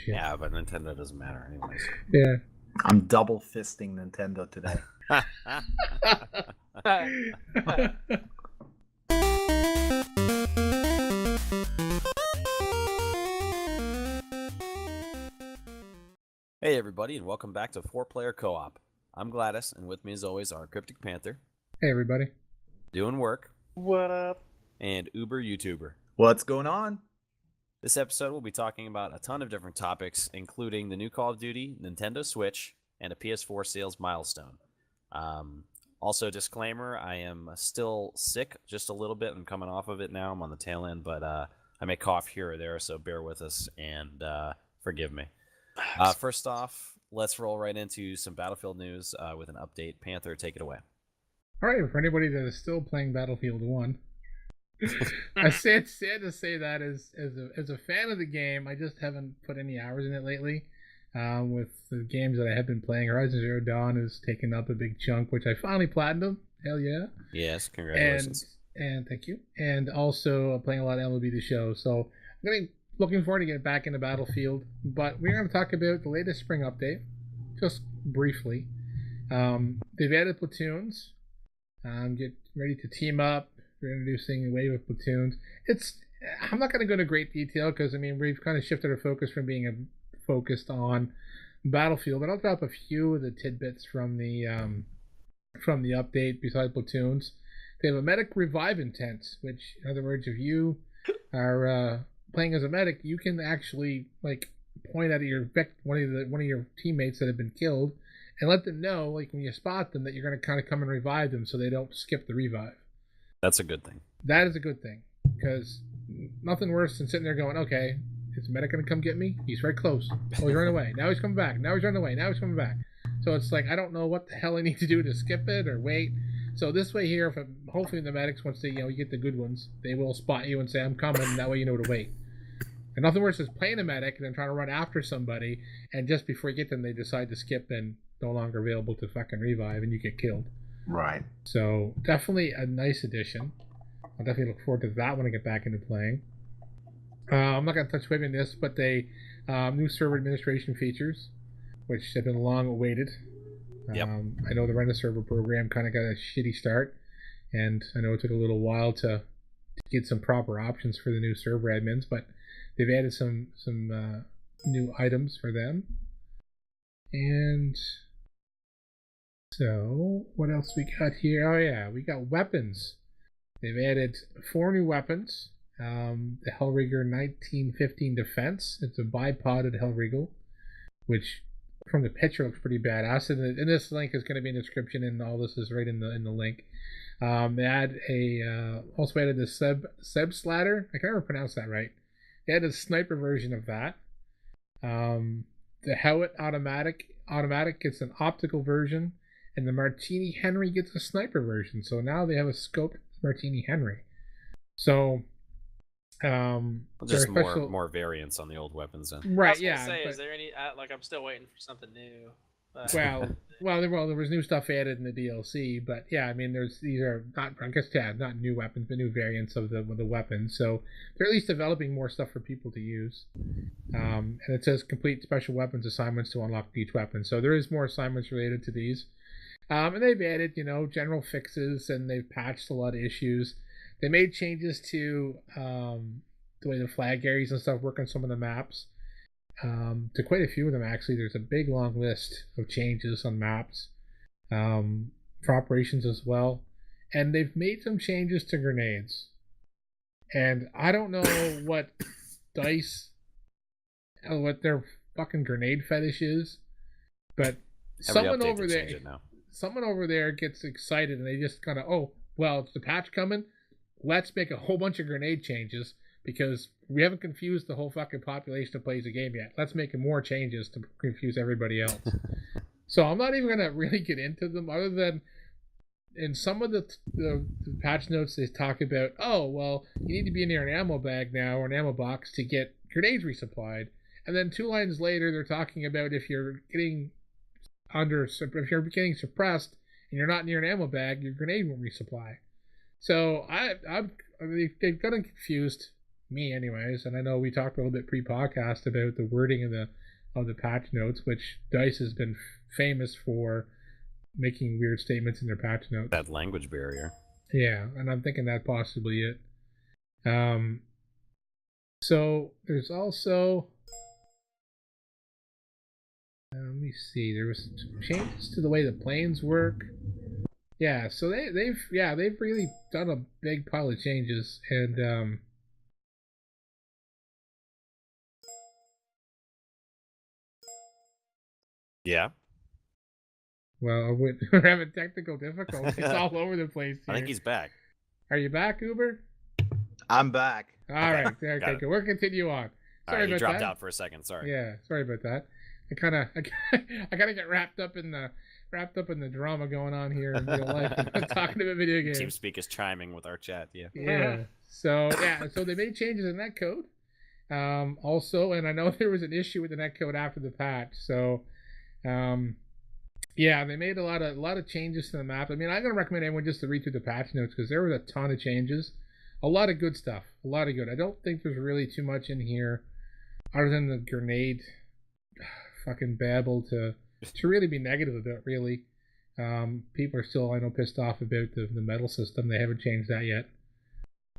Yeah, but Nintendo doesn't matter anyways. Yeah. I'm double fisting Nintendo today. Hey everybody, and welcome back to 4-Player Co-op. I'm Gladys, and with me as always are Cryptic Panther. Hey everybody. Doing work. What up? And Uberyoutuber. What's going on? This episode we'll be talking about a ton of different topics, including the new Call of Duty, Nintendo Switch, and a PS4 sales milestone. Also, disclaimer, I am still sick just a little bit. I'm coming off of it now. I'm on the tail end, but I may cough here or there, so bear with us and forgive me. First off, let's roll right into some Battlefield news with an update. Panther, take it away. All right, for anybody that is still playing Battlefield 1, I sad to say that as a fan of the game, I just haven't put any hours in it lately. With the games that I have been playing, Horizon Zero Dawn has taken up a big chunk, which I finally platinumed. Hell yeah! Yes, congratulations. And thank you. And also playing a lot of MLB The Show. So I'm looking forward to getting back into Battlefield. But we're going to talk about the latest spring update, just briefly. They've added platoons. Get ready to team up. We're introducing a wave of platoons. I'm not going to go into great detail because we've kind of shifted our focus from being focused on Battlefield, but I'll drop a few of the tidbits from the update. Besides platoons, they have a medic revive intent, which, in other words, if you are playing as a medic, you can actually point at one of your teammates that have been killed, and let them know, when you spot them, that you're going to kind of come and revive them, so they don't skip the revive. That's a good thing. That is a good thing, because nothing worse than sitting there going, okay, is the medic going to come get me? He's very close. Oh, he's running away. Now he's coming back. Now he's running away. Now he's coming back. So it's like, I don't know what the hell I need to do to skip it or wait. So this way here, hopefully the medics, once you get the good ones, they will spot you and say, I'm coming, and that way you know to wait. And nothing worse is playing a medic and then trying to run after somebody, and just before you get them, they decide to skip and no longer available to fucking revive, and you get killed. Right. So definitely a nice addition. I'll definitely look forward to that when I get back into playing. I'm not going to touch way on this, but they new server administration features, which have been long awaited. Yep. I know the rent a server program kind of got a shitty start, and I know it took a little while to get some proper options for the new server admins, but they've added some new items for them. And so, what else we got here? Oh yeah, we got weapons. They've added 4 new weapons. The Hellrigger 1915 Defense. It's a bipoded Hellrigger, which from the picture looks pretty badass. And this link is going to be in the description, and all this is right in the link. They also added the Seb Slatter. I can never pronounce that right. They had a sniper version of that. The Howitt automatic gets an optical version, and the Martini Henry gets a sniper version. So now they have a scoped Martini Henry. So just more variants on the old weapons then. Right, I was gonna yeah. say, is there any I'm still waiting for something new. But... Well, there was new stuff added in the DLC, but yeah, these are not new weapons, but new variants of the weapons. So they're at least developing more stuff for people to use. And it says complete special weapons assignments to unlock each weapon. So there is more assignments related to these. And they've added, general fixes, and they've patched a lot of issues. They made changes to the way the flag areas and stuff work on some of the maps. To quite a few of them, actually. There's a big long list of changes on maps for operations as well. And they've made some changes to grenades. And I don't know what what their fucking grenade fetish is, but someone over there gets excited, and they just kind of, oh, well, it's the patch coming. Let's make a whole bunch of grenade changes, because we haven't confused the whole fucking population that plays the game yet. Let's make more changes to confuse everybody else. So I'm not even going to really get into them, other than in some of the patch notes they talk about, oh, well, you need to be near an ammo bag now, or an ammo box, to get grenades resupplied. And then 2 lines later, they're talking about if you're getting suppressed and you're not near an ammo bag, your grenade won't resupply. So they've gotten confused me anyways, and I know we talked a little bit pre-podcast about the wording of the patch notes, which DICE has been famous for making weird statements in their patch notes. That language barrier. Yeah, and I'm thinking that possibly it. So there's also, let me see, there was some changes to the way the planes work. Yeah, so they've really done a big pile of changes, and Yeah. well, we're having technical difficulties all over the place here. I think he's back. Are you back, Uber? I'm back. All right, okay, good. We'll continue on. All right, he dropped out for a second. Sorry. Yeah, sorry about that. I kind of get wrapped up in the drama going on here in real life. I'm talking about video games. TeamSpeak is chiming with our chat. Yeah. Yeah. So they made changes in netcode. Also, and I know there was an issue with the netcode after the patch. So, yeah, they made a lot of changes to the map. I mean, I'm gonna recommend everyone just to read through the patch notes because there was a ton of changes, a lot of good stuff, a lot of good. I don't think there's really too much in here, other than the grenade, fucking babble to really be negative about. Really, people are still, I know, pissed off about the metal system. They haven't changed that yet.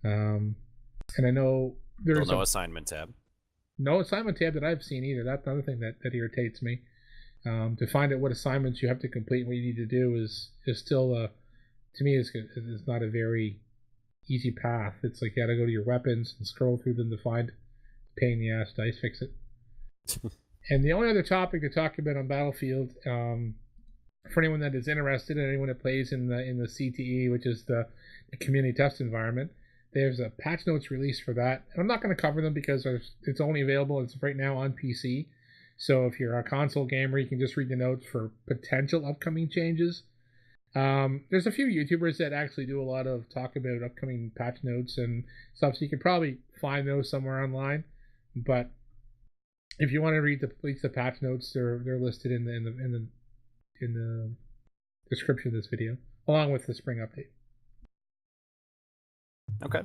And I know there's no assignment tab. No assignment tab that I've seen either. That's another thing that irritates me. To find out what assignments you have to complete and what you need to do is still, to me, is not a very easy path. It's like you got to go to your weapons and scroll through them to find pain in the ass dice fix it. And the only other topic to talk about on Battlefield, for anyone that is interested and anyone that plays in the CTE, which is the community test environment, there's a patch notes release for that. And I'm not going to cover them because it's only available as right now on PC. So if you're a console gamer, you can just read the notes for potential upcoming changes. There's a few YouTubers that actually do a lot of talk about upcoming patch notes and stuff, so you can probably find those somewhere online. But if you want to read the patch notes, they're listed in the description of this video, along with the spring update. Okay,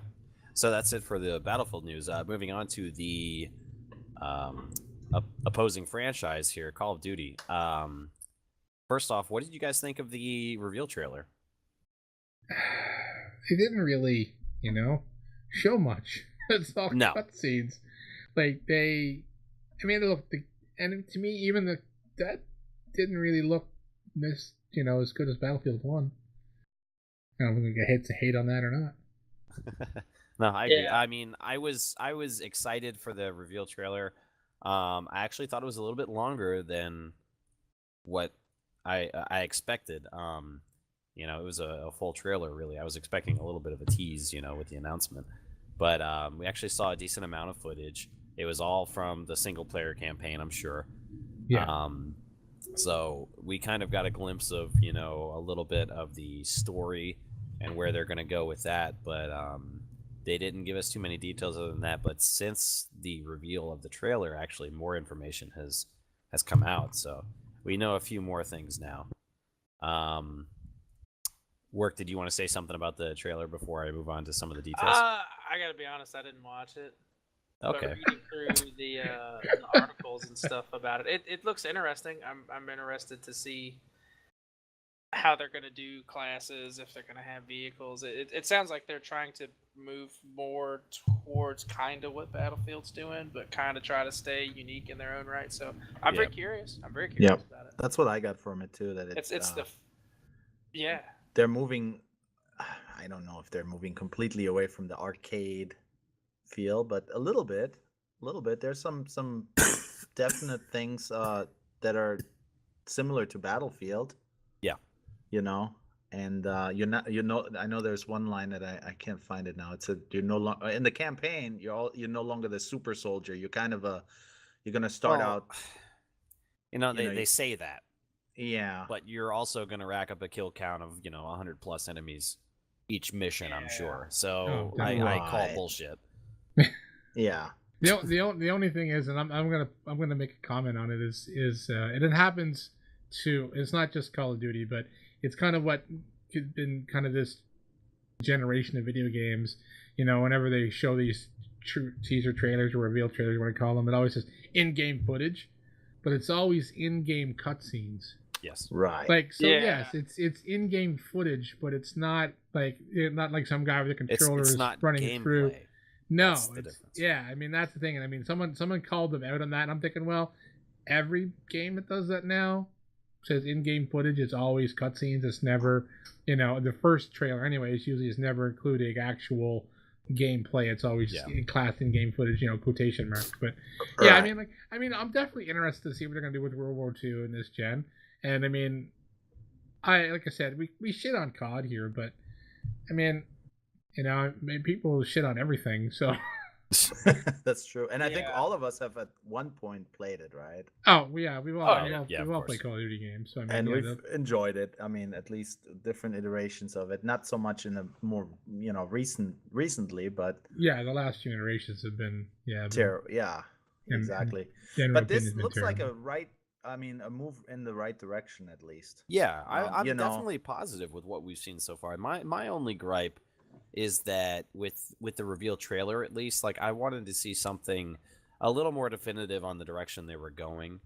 so that's it for the Battlefield news. Moving on to the opposing franchise here, Call of Duty. First off, what did you guys think of the reveal trailer? They didn't really, show much. It's all cutscenes. Like and to me, even that didn't really look as good as Battlefield 1. I don't know if I'm gonna get hate on that or not. No, I agree. I mean, I was excited for the reveal trailer. I actually thought it was a little bit longer than what I expected. It was a full trailer, really. I was expecting a little bit of a tease, with the announcement. But we actually saw a decent amount of footage. It was all from the single-player campaign, I'm sure. Yeah. So we kind of got a glimpse of, a little bit of the story and where they're going to go with that. But they didn't give us too many details other than that. But since the reveal of the trailer, actually, more information has come out. So we know a few more things now. Work, did you want to say something about the trailer before I move on to some of the details? I gotta be honest, I didn't watch it. Okay. But reading through the articles and stuff about it, it looks interesting. I'm interested to see how they're going to do classes, if they're going to have vehicles. It sounds like they're trying to move more towards kind of what Battlefield's doing, but kind of try to stay unique in their own right. So I'm very curious. I'm very curious about it. That's what I got from it too. That they're moving. I don't know if they're moving completely away from the arcade feel, but a little bit. There's some definite things that are similar to Battlefield. Yeah. And I know there's one line that I can't find it now. It said you're no longer in the campaign. You're no longer the super soldier. You're kind of you're gonna start out. They say that. Yeah. But you're also gonna rack up a kill count of 100 plus enemies each mission. I'm sure. So I call bullshit. Yeah. The only thing is, and I'm gonna make a comment on it is and it happens to, it's not just Call of Duty, but it's kind of what been kind of this generation of video games. Whenever they show these teaser trailers or reveal trailers, you want to call them, it always says in-game footage, but it's always in-game cutscenes. Yes. Right. Like, so Yeah. yes, it's in-game footage, but it's not like some guy with a controller It's is not running gameplay. through. No, That's the it's, difference. yeah. I mean, that's the thing. And I mean, someone called them out on that. And I'm thinking, well, every game that does that now says in-game footage. It's always cutscenes. It's never, the first trailer, anyways, usually is never including actual gameplay. It's always classed in-game footage, quotation marks. But yeah, Right. I mean, I'm definitely interested to see what they're gonna do with World War II in this gen. And I mean, like I said, we shit on COD here, but I mean, people shit on everything. So That's true. And I think Yeah. all of us have at one point played it, right? we've all yeah, of played course. Call of Duty games. So I mean, And yeah, we've enjoyed it. I mean, at least different iterations of it. Not so much in a more, recently, but the last few iterations have been yeah. yeah, And exactly. general But this opinion's been looks like terrible. a move in the right direction at least. Yeah, I'm you know- definitely positive with what we've seen so far. My only gripe is that with the reveal trailer, at least, like, I wanted to see something a little more definitive on the direction they were going.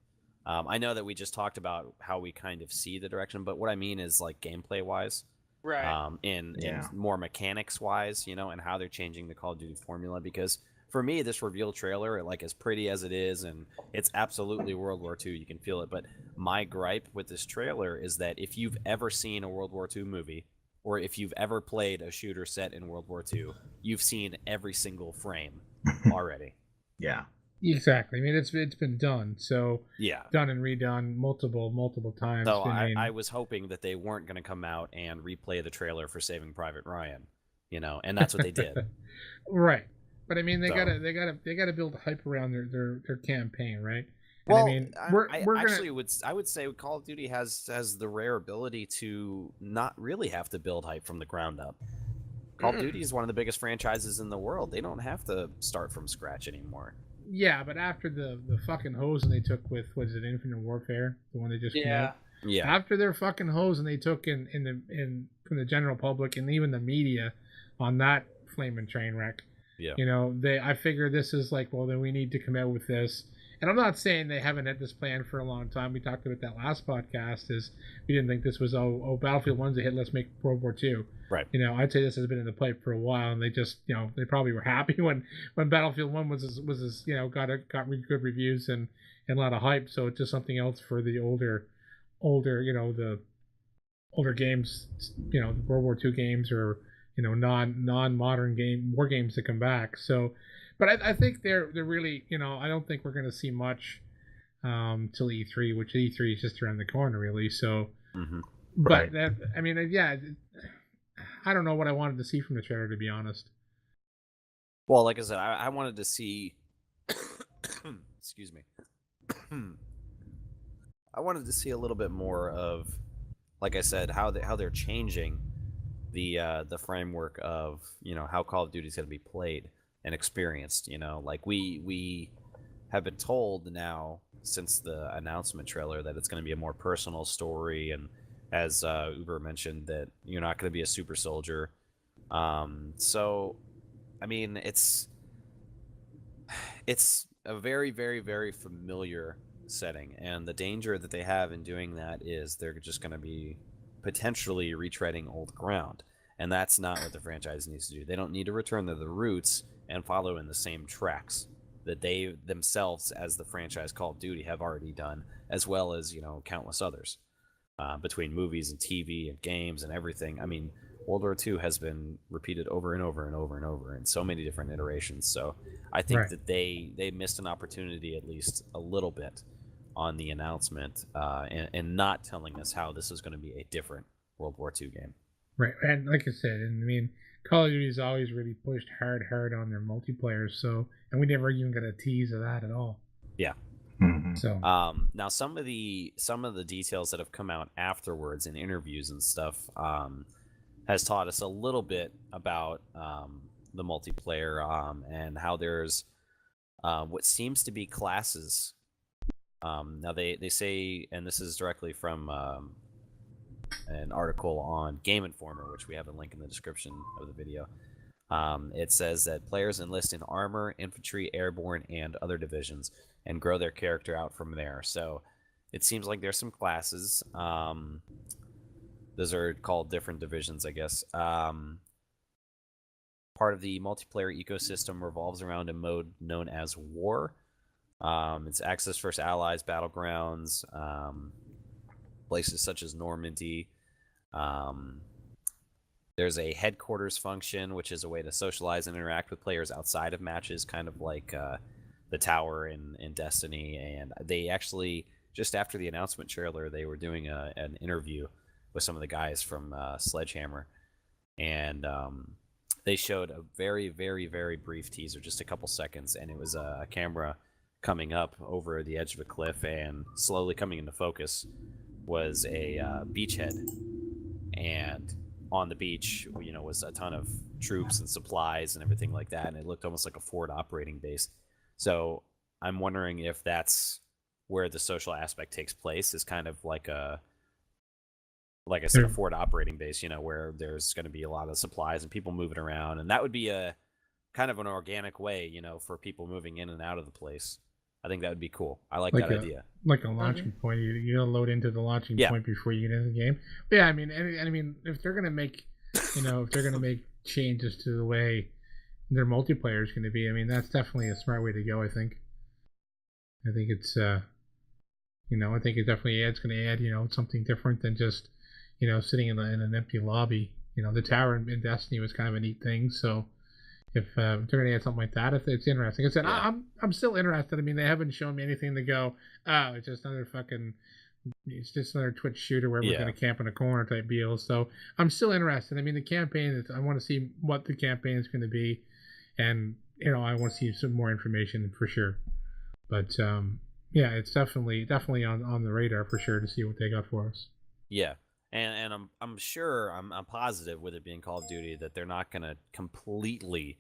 I know that we just talked about how we kind of see the direction, but what I mean is, like, gameplay wise, Right. in Yeah. more mechanics wise, and how they're changing the Call of Duty formula. Because for me, this reveal trailer, like, as pretty as it is, and it's absolutely World War II, you can feel it. But my gripe with this trailer is that if you've ever seen a World War II movie, or if you've ever played a shooter set in World War II, you've seen every single frame already. Yeah. Exactly. I mean, it's been done. So Yeah. done and redone multiple times. So I mean, I was hoping that they weren't going to come out and replay the trailer for Saving Private Ryan, and that's what they did. right. But I mean, they So- gotta build hype around their campaign, right? Well, and I mean, I would say Call of Duty has the rare ability to not really have to build hype from the ground up. Call of Duty is one of the biggest franchises in the world. They don't have to start from scratch anymore. yeah, but after the fucking hose and they took with what is it, Infinite Warfare, the one they just came Yeah. out? Yeah. After their fucking hose and they took in from the general public and even the media on that flaming train wreck. Yeah. I figure this is like, well, then we need to come out with this. And I'm not saying they haven't had this plan for a long time. We talked about that last podcast. Is we didn't think this was Battlefield 1's a hit. Let's make World War II. Right. I'd say this has been in the pipe for a while, and they just they probably were happy when Battlefield 1 was got really good reviews and a lot of hype. So it's just something else for the older the older games, the World War II games or non-modern war games to come back. So. But I think they're really, I don't think we're going to see much till E3, which E3 is just around the corner, really. So, but Right. I don't know what I wanted to see from the trailer, to be honest. Well, like I said, I wanted to see. Excuse me. I wanted to see a little bit more of, like I said, how they're changing the framework of how Call of Duty is going to be played and experienced. Like we have been told now since the announcement trailer that it's going to be a more personal story, and as Uber mentioned, that you're not going to be a super soldier. So I mean, it's a very, very, very familiar setting, and the danger that they have in doing that is they're just going to be potentially retreading old ground, and that's not what the franchise needs to do. They don't need to return to the roots and follow in the same tracks that they themselves, as the franchise Call of Duty, have already done, as well as countless others, between movies and TV and games and everything. I mean, World War II has been repeated over and over and over and over in so many different iterations. So I think that they missed an opportunity, at least a little bit, on the announcement, and not telling us how this is going to be a different World War II game. Right, and like I said, and I mean, Call of Duty's always really pushed hard on their multiplayer. So, and we never even got a tease of that at all. Yeah. Mhm. So now some of the details that have come out afterwards in interviews and stuff has taught us a little bit about the multiplayer, and how there's what seems to be classes. Now they say, and this is directly from an article on Game Informer, which we have a link in the description of the video. It says that players enlist in armor, infantry, airborne, and other divisions, and grow their character out from there. So it seems like there's some classes. Those are called different divisions, I guess. Part of the multiplayer ecosystem revolves around a mode known as War. It's Axis versus Allies battlegrounds, places such as Normandy. There's a headquarters function, which is a way to socialize and interact with players outside of matches, kind of like the Tower in Destiny. And they actually, just after the announcement trailer, they were doing an interview with some of the guys from Sledgehammer. And they showed a very, very, very brief teaser, just a couple seconds, and it was a camera coming up over the edge of a cliff, and slowly coming into focus was a beachhead. And on the beach, was a ton of troops and supplies and everything like that, and it looked almost like a forward operating base. So I'm wondering if that's where the social aspect takes place, is kind of like I said, a forward operating base, where there's going to be a lot of supplies and people moving around, and that would be a kind of an organic way, for people moving in and out of the place. I think that would be cool. I like that idea. Like a launching point. You gotta load into the launching point before you get into the game. But yeah, I mean, if they're gonna make, if they're gonna make changes to the way their multiplayer is gonna be, I mean, that's definitely a smart way to go. I think it's, I think it definitely it's gonna add, something different than just, sitting in an empty lobby. The tower in Destiny was kind of a neat thing. So if they're gonna add something like that, if it's interesting, I said I'm still interested. I mean, they haven't shown me anything to go, oh, it's just another Twitch shooter where we're gonna camp in a corner type deal. So I'm still interested. I mean, the campaign, I want to see what the campaign is going to be, and I want to see some more information for sure. But it's definitely on the radar for sure to see what they got for us. Yeah. And I'm sure, I'm positive, with it being Call of Duty, that they're not going to completely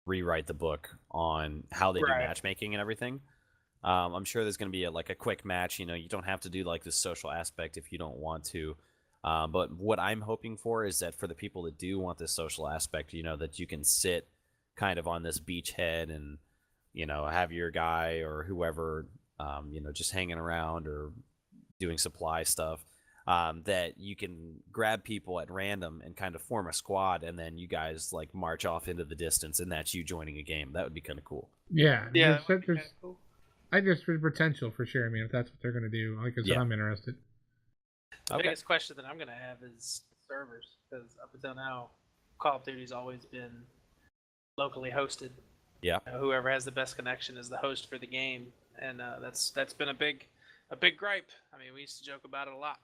rewrite the book on how they do matchmaking and everything. I'm sure there's going to be a quick match. You don't have to do this social aspect if you don't want to. But what I'm hoping for is that for the people that do want this social aspect, that you can sit kind of on this beachhead and, have your guy or whoever, just hanging around or doing supply stuff. That you can grab people at random and kind of form a squad, and then you guys march off into the distance, and that's you joining a game. That would be kind of cool. Yeah. There's potential for sure. I mean, if that's what they're going to do, like I said, I'm interested. The biggest question that I'm going to have is servers, because up until now, Call of Duty's always been locally hosted. Yeah. Whoever has the best connection is the host for the game, and that's been a big gripe. I mean, we used to joke about it a lot.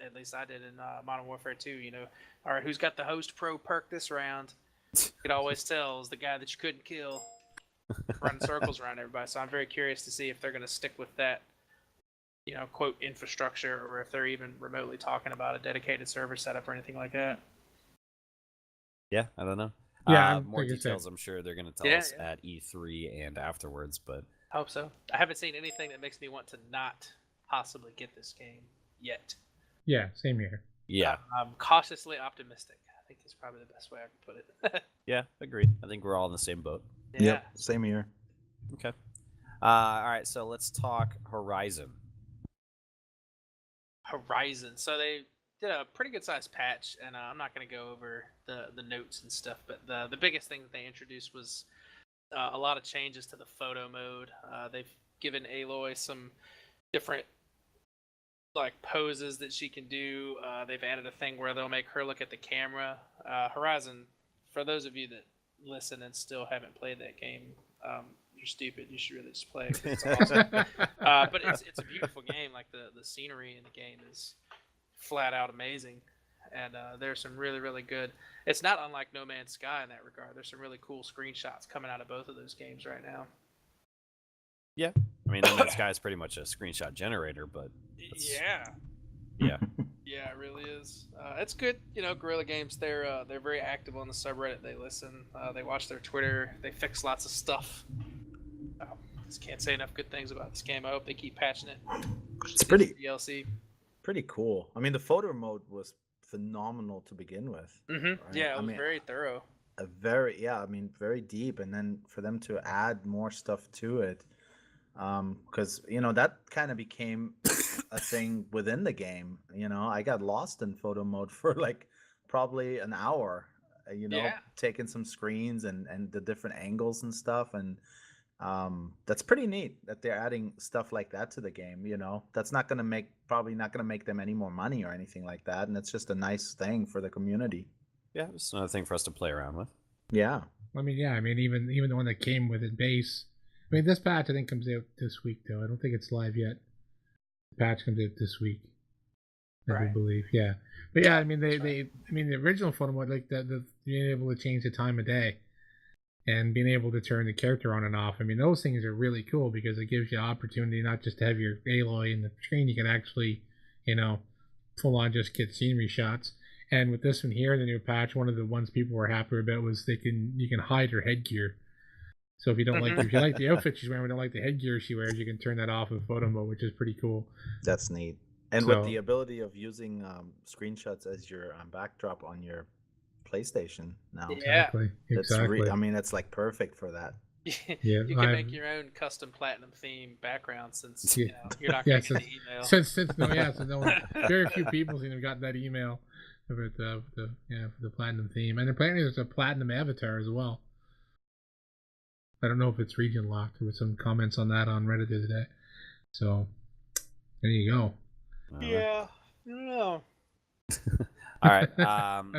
At least I did in Modern Warfare 2, all right, who's got the host pro perk this round? You could always tell is the guy that you couldn't kill, running circles around everybody. So I'm very curious to see if they're going to stick with that, quote, infrastructure, or if they're even remotely talking about a dedicated server setup or anything like that. Yeah, I don't know. Yeah, more details I'm sure they're going to tell us at E3 and afterwards, but I hope so. I haven't seen anything that makes me want to not possibly get this game yet. Yeah, same here. Yeah. I'm cautiously optimistic. I think that's probably the best way I can put it. Yeah, agreed. I think we're all in the same boat. Yeah. Yep, same here. Okay. All right, so let's talk Horizon. So they did a pretty good sized patch, and I'm not going to go over the notes and stuff, but the biggest thing that they introduced was a lot of changes to the photo mode. They've given Aloy some different poses that she can do. They've added a thing where they'll make her look at the camera. Horizon, for those of you that listen and still haven't played that game, you're stupid. You should really just play it. It's awesome. But it's a beautiful game. The scenery in the game is flat out amazing, and there's some really, really good. It's not unlike No Man's Sky in that regard. There's some really cool screenshots coming out of both of those games right now. Yeah. I mean, No Man's Sky is pretty much a screenshot generator, but yeah, it really is. It's good, Guerrilla Games. They're very active on the subreddit. They listen, they watch their Twitter, they fix lots of stuff. Just can't say enough good things about this game. I hope they keep patching it. It's pretty DLC. Pretty cool. I mean, the photo mode was phenomenal to begin with. Mm-hmm. Right? Yeah, it was very thorough. a very I mean very deep, and then for them to add more stuff to it, because that kind of became a thing within the game. I got lost in photo mode for like probably an hour, Yeah. taking some screens and the different angles and stuff, and that's pretty neat that they're adding stuff like that to the game. That's not gonna probably not gonna make them any more money or anything like that, and it's just a nice thing for the community. Yeah, it's another thing for us to play around with. Yeah. I mean, yeah, I mean, even the one that came with it base. I mean, this patch I think comes out this week though. I don't think it's live yet. The patch comes out this week, I do Right. believe. Yeah, but yeah, I mean, I mean, the original photo mode, like the being able to change the time of day, and being able to turn the character on and off. I mean, those things are really cool because it gives you opportunity not just to have your Aloy in the screen. You can actually, full on just get scenery shots. And with this one here, the new patch, one of the ones people were happy about was you can hide her headgear. So if you don't if you like the outfit she's wearing, but don't like the headgear she wears, you can turn that off in photo mode, which is pretty cool. That's neat. And So- with the ability of using screenshots as your backdrop on your PlayStation now. Yeah. Exactly. I mean, it's like perfect for that. Yeah, You can make your own custom platinum theme background since Yeah. you're not Yeah, going to get the email. Since very few people seem to have gotten that email about for the platinum theme, and apparently there's a platinum avatar as well. I don't know if it's region locked. There were some comments on that on Reddit the other day. So there you go. Yeah, I don't know. All right.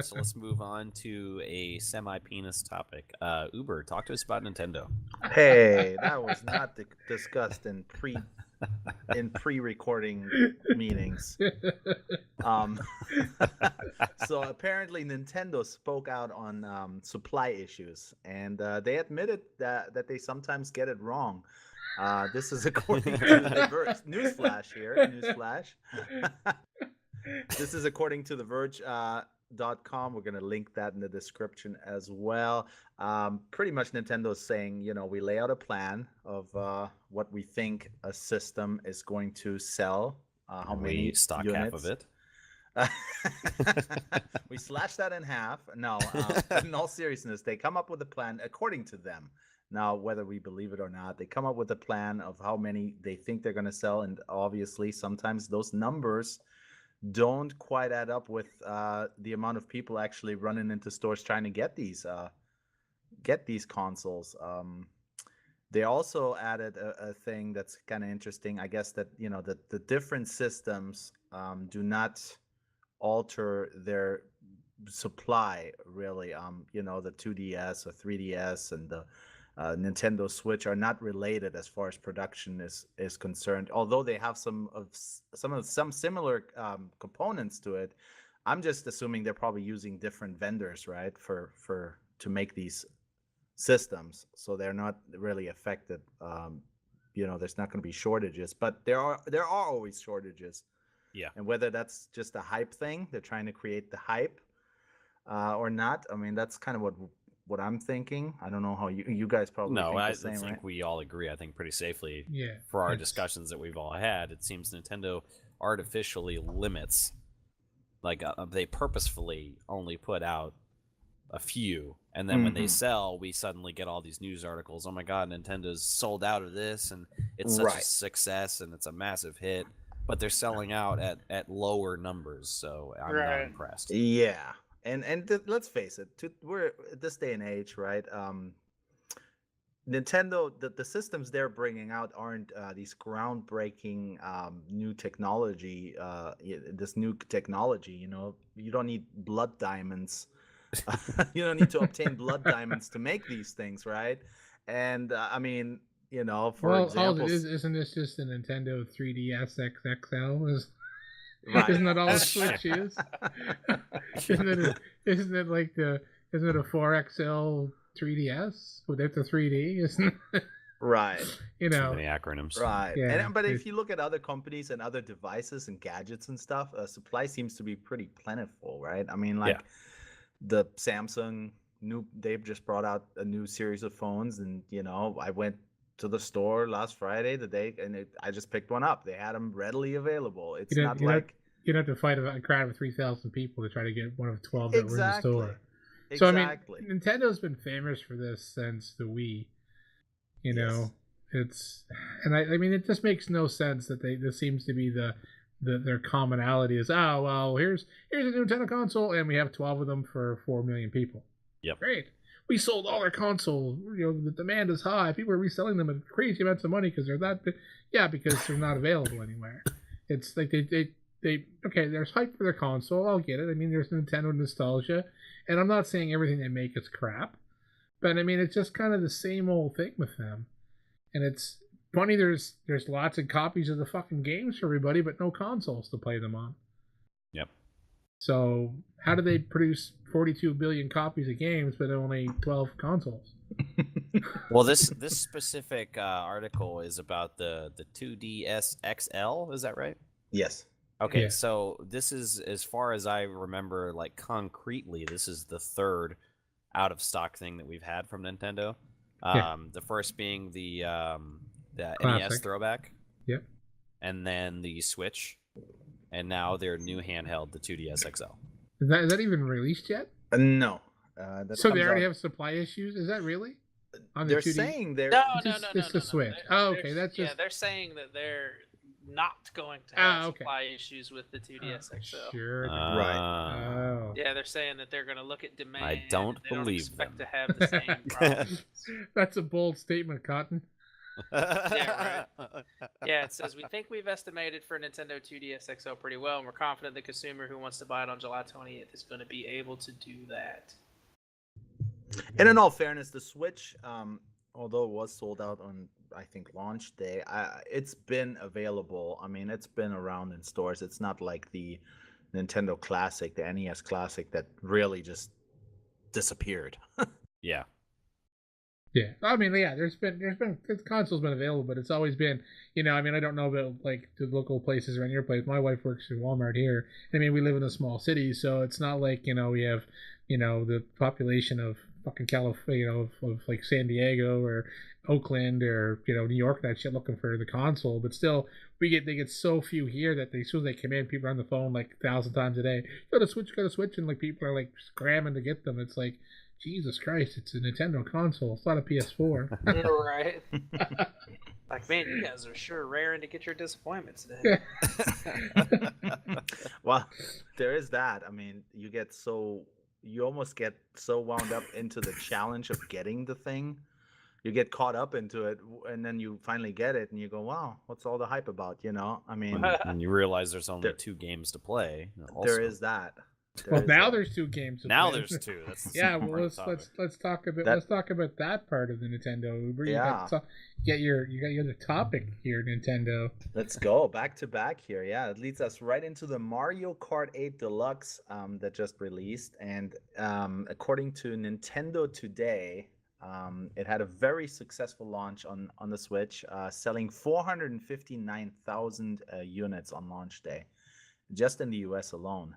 So let's move on to a semi-penis topic. Uber, talk to us about Nintendo. Hey, that was not discussed in pre-recording meetings. So apparently Nintendo spoke out on supply issues, and they admitted that they sometimes get it wrong. This is according to the Verge. Newsflash here. Newsflash. This is according to the Verge.com. We're going to link that in the description as well. Pretty much Nintendo is saying, we lay out a plan of what we think a system is going to sell. How many we stock units. half of it. We slash that in half. No, in all seriousness, they come up with a plan according to them. Now, whether we believe it or not, they come up with a plan of how many they think they're going to sell. And obviously, sometimes those numbers don't quite add up with the amount of people actually running into stores trying to get these consoles. They also added a thing that's kind of interesting. I guess that the different systems do not alter their supply really. The 2DS or 3DS and the Nintendo Switch are not related as far as production is concerned. Although they have some similar components to it, I'm just assuming they're probably using different vendors, right, to make these systems, so they're not really affected. There's not going to be shortages, but there are always shortages. Yeah. And whether that's just a hype thing, they're trying to create the hype, or not. I mean, that's kind of what I'm thinking. I don't know how you guys probably No, think I the same, think right? we all agree. I think pretty safely Yeah. for our it's- discussions that we've all had. It seems Nintendo artificially limits, like they purposefully only put out a few, and then when they Mhm. sell, we suddenly get all these news articles. Oh my God, Nintendo's sold out of this, and it's such a Right. success, and it's a massive hit. But they're selling out at lower numbers, so I'm not Right. impressed. Yeah, and let's face it, we're at this day and age, right? Nintendo, the systems they're bringing out aren't these groundbreaking new technology. This new technology, you don't need blood diamonds. You don't need to obtain blood diamonds to make these things, right? And I mean, for example, isn't this just a Nintendo 3DS XXL? right? Isn't that all the Switch is? Isn't it a 4XL 3DS without the 3D? Isn't it? Right. Too many acronyms. Right. Yeah, But if you look at other companies and other devices and gadgets and stuff, supply seems to be pretty plentiful, right? I mean, like the Samsung they've just brought out a new series of phones, and I went to the store last Friday, I just picked one up. They had them readily available. It's not like you'd have to fight a crowd of 3,000 people to try to get one of 12 that were in the exactly. store. So Exactly. I mean, Nintendo's been famous for this since the Wii. You know, it's and I mean it just makes no sense that this seems to be their commonality is here's a Nintendo console and we have 12 of them for 4 million people. Yep. Great. We sold all our consoles. You know, the demand is high. People are reselling them at crazy amounts of money because they're that. Yeah, because they're not available anywhere. It's like they okay. There's hype for their console. I'll get it. I mean, there's Nintendo nostalgia, and I'm not saying everything they make is crap, but I mean it's just kind of the same old thing with them. And it's funny. There's lots of copies of the fucking games for everybody, but no consoles to play them on. Yep. So how do they produce 42 billion copies of games but only 12 consoles? Well, this specific article is about the 2DS XL. Is that right? Yes. Okay, Yeah. so this is, as far as I remember, like concretely, this is the third out of stock thing that we've had from Nintendo. The first being the NES Classic. throwback. Yep. And then the Switch, and now their new handheld, the 2DS XL. Is that even released yet? No. So they already have supply issues? Is that really? On the They're 2D? saying they're. No, It's the Switch. Oh, okay, that's yeah. just. They're saying that they're not going to have okay. supply issues with the 2DS XL. Sure. Right. Oh. Yeah, they're saying that they're going to look at demand. I don't and they don't believe expect them. to have the same problems. That's a bold statement, Cotton. Yeah, Yeah, it says we think we've estimated for Nintendo 2DS XL pretty well, and we're confident the consumer who wants to buy it on July 20th is going to be able to do that. And in all fairness, the Switch, although it was sold out on, I think, launch day, it's been available. I mean, it's been around in stores. It's not like the Nintendo Classic, the NES Classic, that really just disappeared. Yeah. Yeah, I mean, yeah. There's been the console's been available, but it's always been, I mean, I don't know about like the local places around your place. My wife works at Walmart here. I mean, we live in a small city, so it's not like we have, the population of fucking California, of like San Diego or Oakland or New York, that shit, looking for the console. But still, they get so few here that as soon as they come in, people are on the phone like 1,000 times a day. Got a Switch, and like people are like scramming to get them. It's like, Jesus Christ, it's a Nintendo console. It's not a PS4. Right. Like, man, you guys are sure raring to get your disappointments today. Well, there is that. I mean, you almost get so wound up into the challenge of getting the thing. You get caught up into it, and then you finally get it, and you go, wow, what's all the hype about, I mean, And you realize there's only There- 2 games to play. there is that. Well, now there's 2 games. Now play. there's 2. That's the Yeah, second well, part of the let's talk about That- let's talk about that part of the Nintendo Uber. Yeah. You got your other topic here, Nintendo. Let's go back to back here. Yeah, it leads us right into the Mario Kart 8 Deluxe that just released. And according to Nintendo Today, it had a very successful launch on the Switch, selling 459,000 units on launch day, just in the US alone.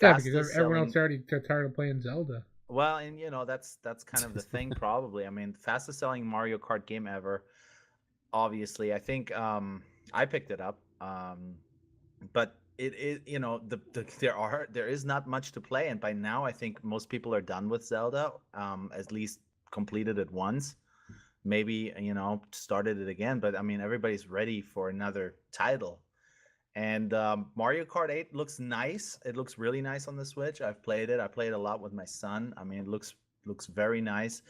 Yeah, because Fastest everyone selling- else already tired of playing Zelda. Well, and that's kind of the thing, probably. I mean, fastest selling Mario Kart game ever. Obviously, I think I picked it up, but it is there is not much to play, and by now I think most people are done with Zelda, at least completed it once, maybe started it again. But I mean, everybody's ready for another title. And Mario Kart 8 looks nice. It looks really nice on the Switch. I've played it. I played a lot with my son. I mean, it looks very nice.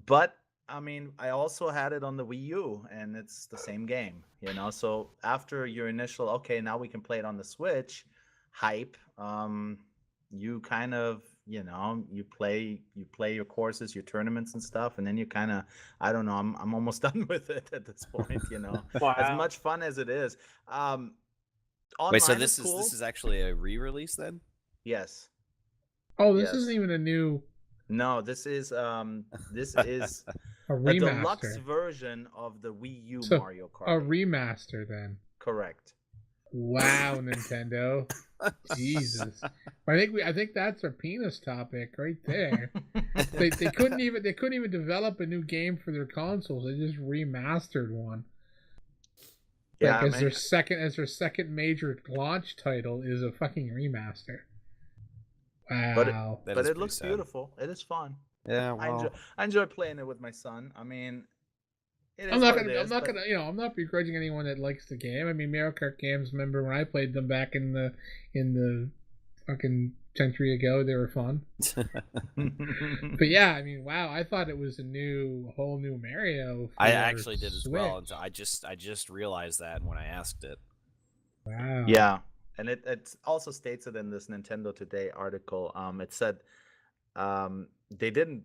But I mean, I also had it on the Wii U, and it's the same game, So after your initial, okay, now we can play it on the Switch, hype, you kind of, you play your courses, your tournaments and stuff, and then you kind of, I don't know, I'm almost done with it at this point, Wow. As much fun as it is. Wait, so Online this cool. is actually a re-release then? Yes. Oh, this Yes. isn't even a new No, this is a a deluxe remaster. version of the Wii U So, Mario Kart. A remaster then. Correct. Wow, Nintendo. Jesus. I think that's our penis topic right there. They couldn't even develop a new game for their consoles. They just remastered one. Yeah, Like, man. their second major launch title is a fucking remaster. Wow. That But is it pretty looks sad. beautiful. It is fun. Yeah, well, I enjoy playing it with my son. I mean, it is I'm not what gonna. it I'm is. not but- gonna. I'm not begrudging anyone that likes the game. I mean, Mario Kart games. Remember when I played them back in the fucking century ago? They were fun. But yeah, I mean, wow. I thought it was a whole new Mario. For I actually did as Switch. well. Until I just realized that when I asked it. Wow. Yeah, and it also states it in this Nintendo Today article. It said they didn't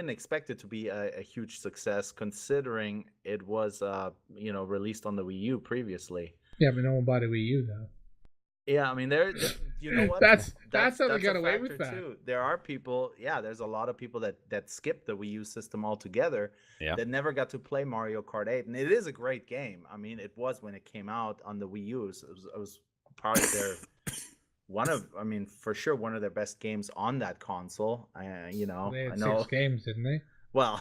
expect it to be a huge success considering it was released on the Wii U previously. Yeah, but no one bought a Wii U though. Yeah, I mean you know what? That's how they that's got a away with factor, that. too. There are people, there's a lot of people that skipped the Wii U system altogether. Yeah. That never got to play Mario Kart 8, and it is a great game. I mean, it was when it came out on the Wii U. It was probably for sure one of their best games on that console. They I had know. 6 games, didn't they? Well,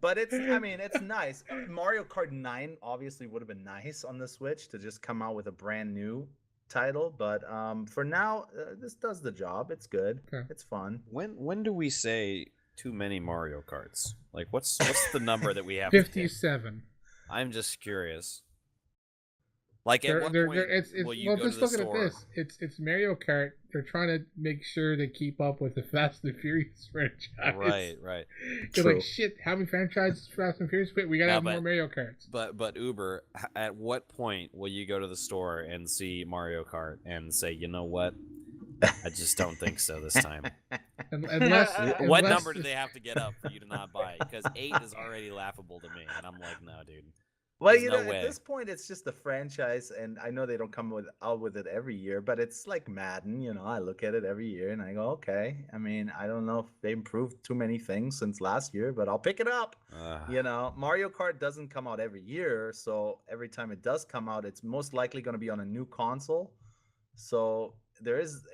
but it's nice. Mario Kart 9 obviously would have been nice on the Switch to just come out with a brand new title, but for now, this does the job. It's good. Okay. It's fun. When do we say too many Mario Karts? Like, what's the number that we have? to hit? 57. I'm just curious. Like, at They're, what they're, point they're, it's, will you well, go just to the looking store? at this. It's Mario Kart. They're trying to make sure they keep up with the Fast and Furious franchise. Right. They're True. like, shit, how many franchises Fast and Furious? We gotta No, have but- more Mario Karts. But Uber, at what point will you go to the store and see Mario Kart and say, you know what? I just don't think so this time. Unless, What unless- number do they have to get up for you to not buy it? Because 8 is already laughable to me, and I'm like, no, dude. Well, There's no at way. this point, it's just a franchise, and I know they don't come out with it every year, but it's like Madden. I look at it every year, and I go, okay. I mean, I don't know if they improved too many things since last year, but I'll pick it up. Mario Kart doesn't come out every year, so every time it does come out, it's most likely going to be on a new console. So there is,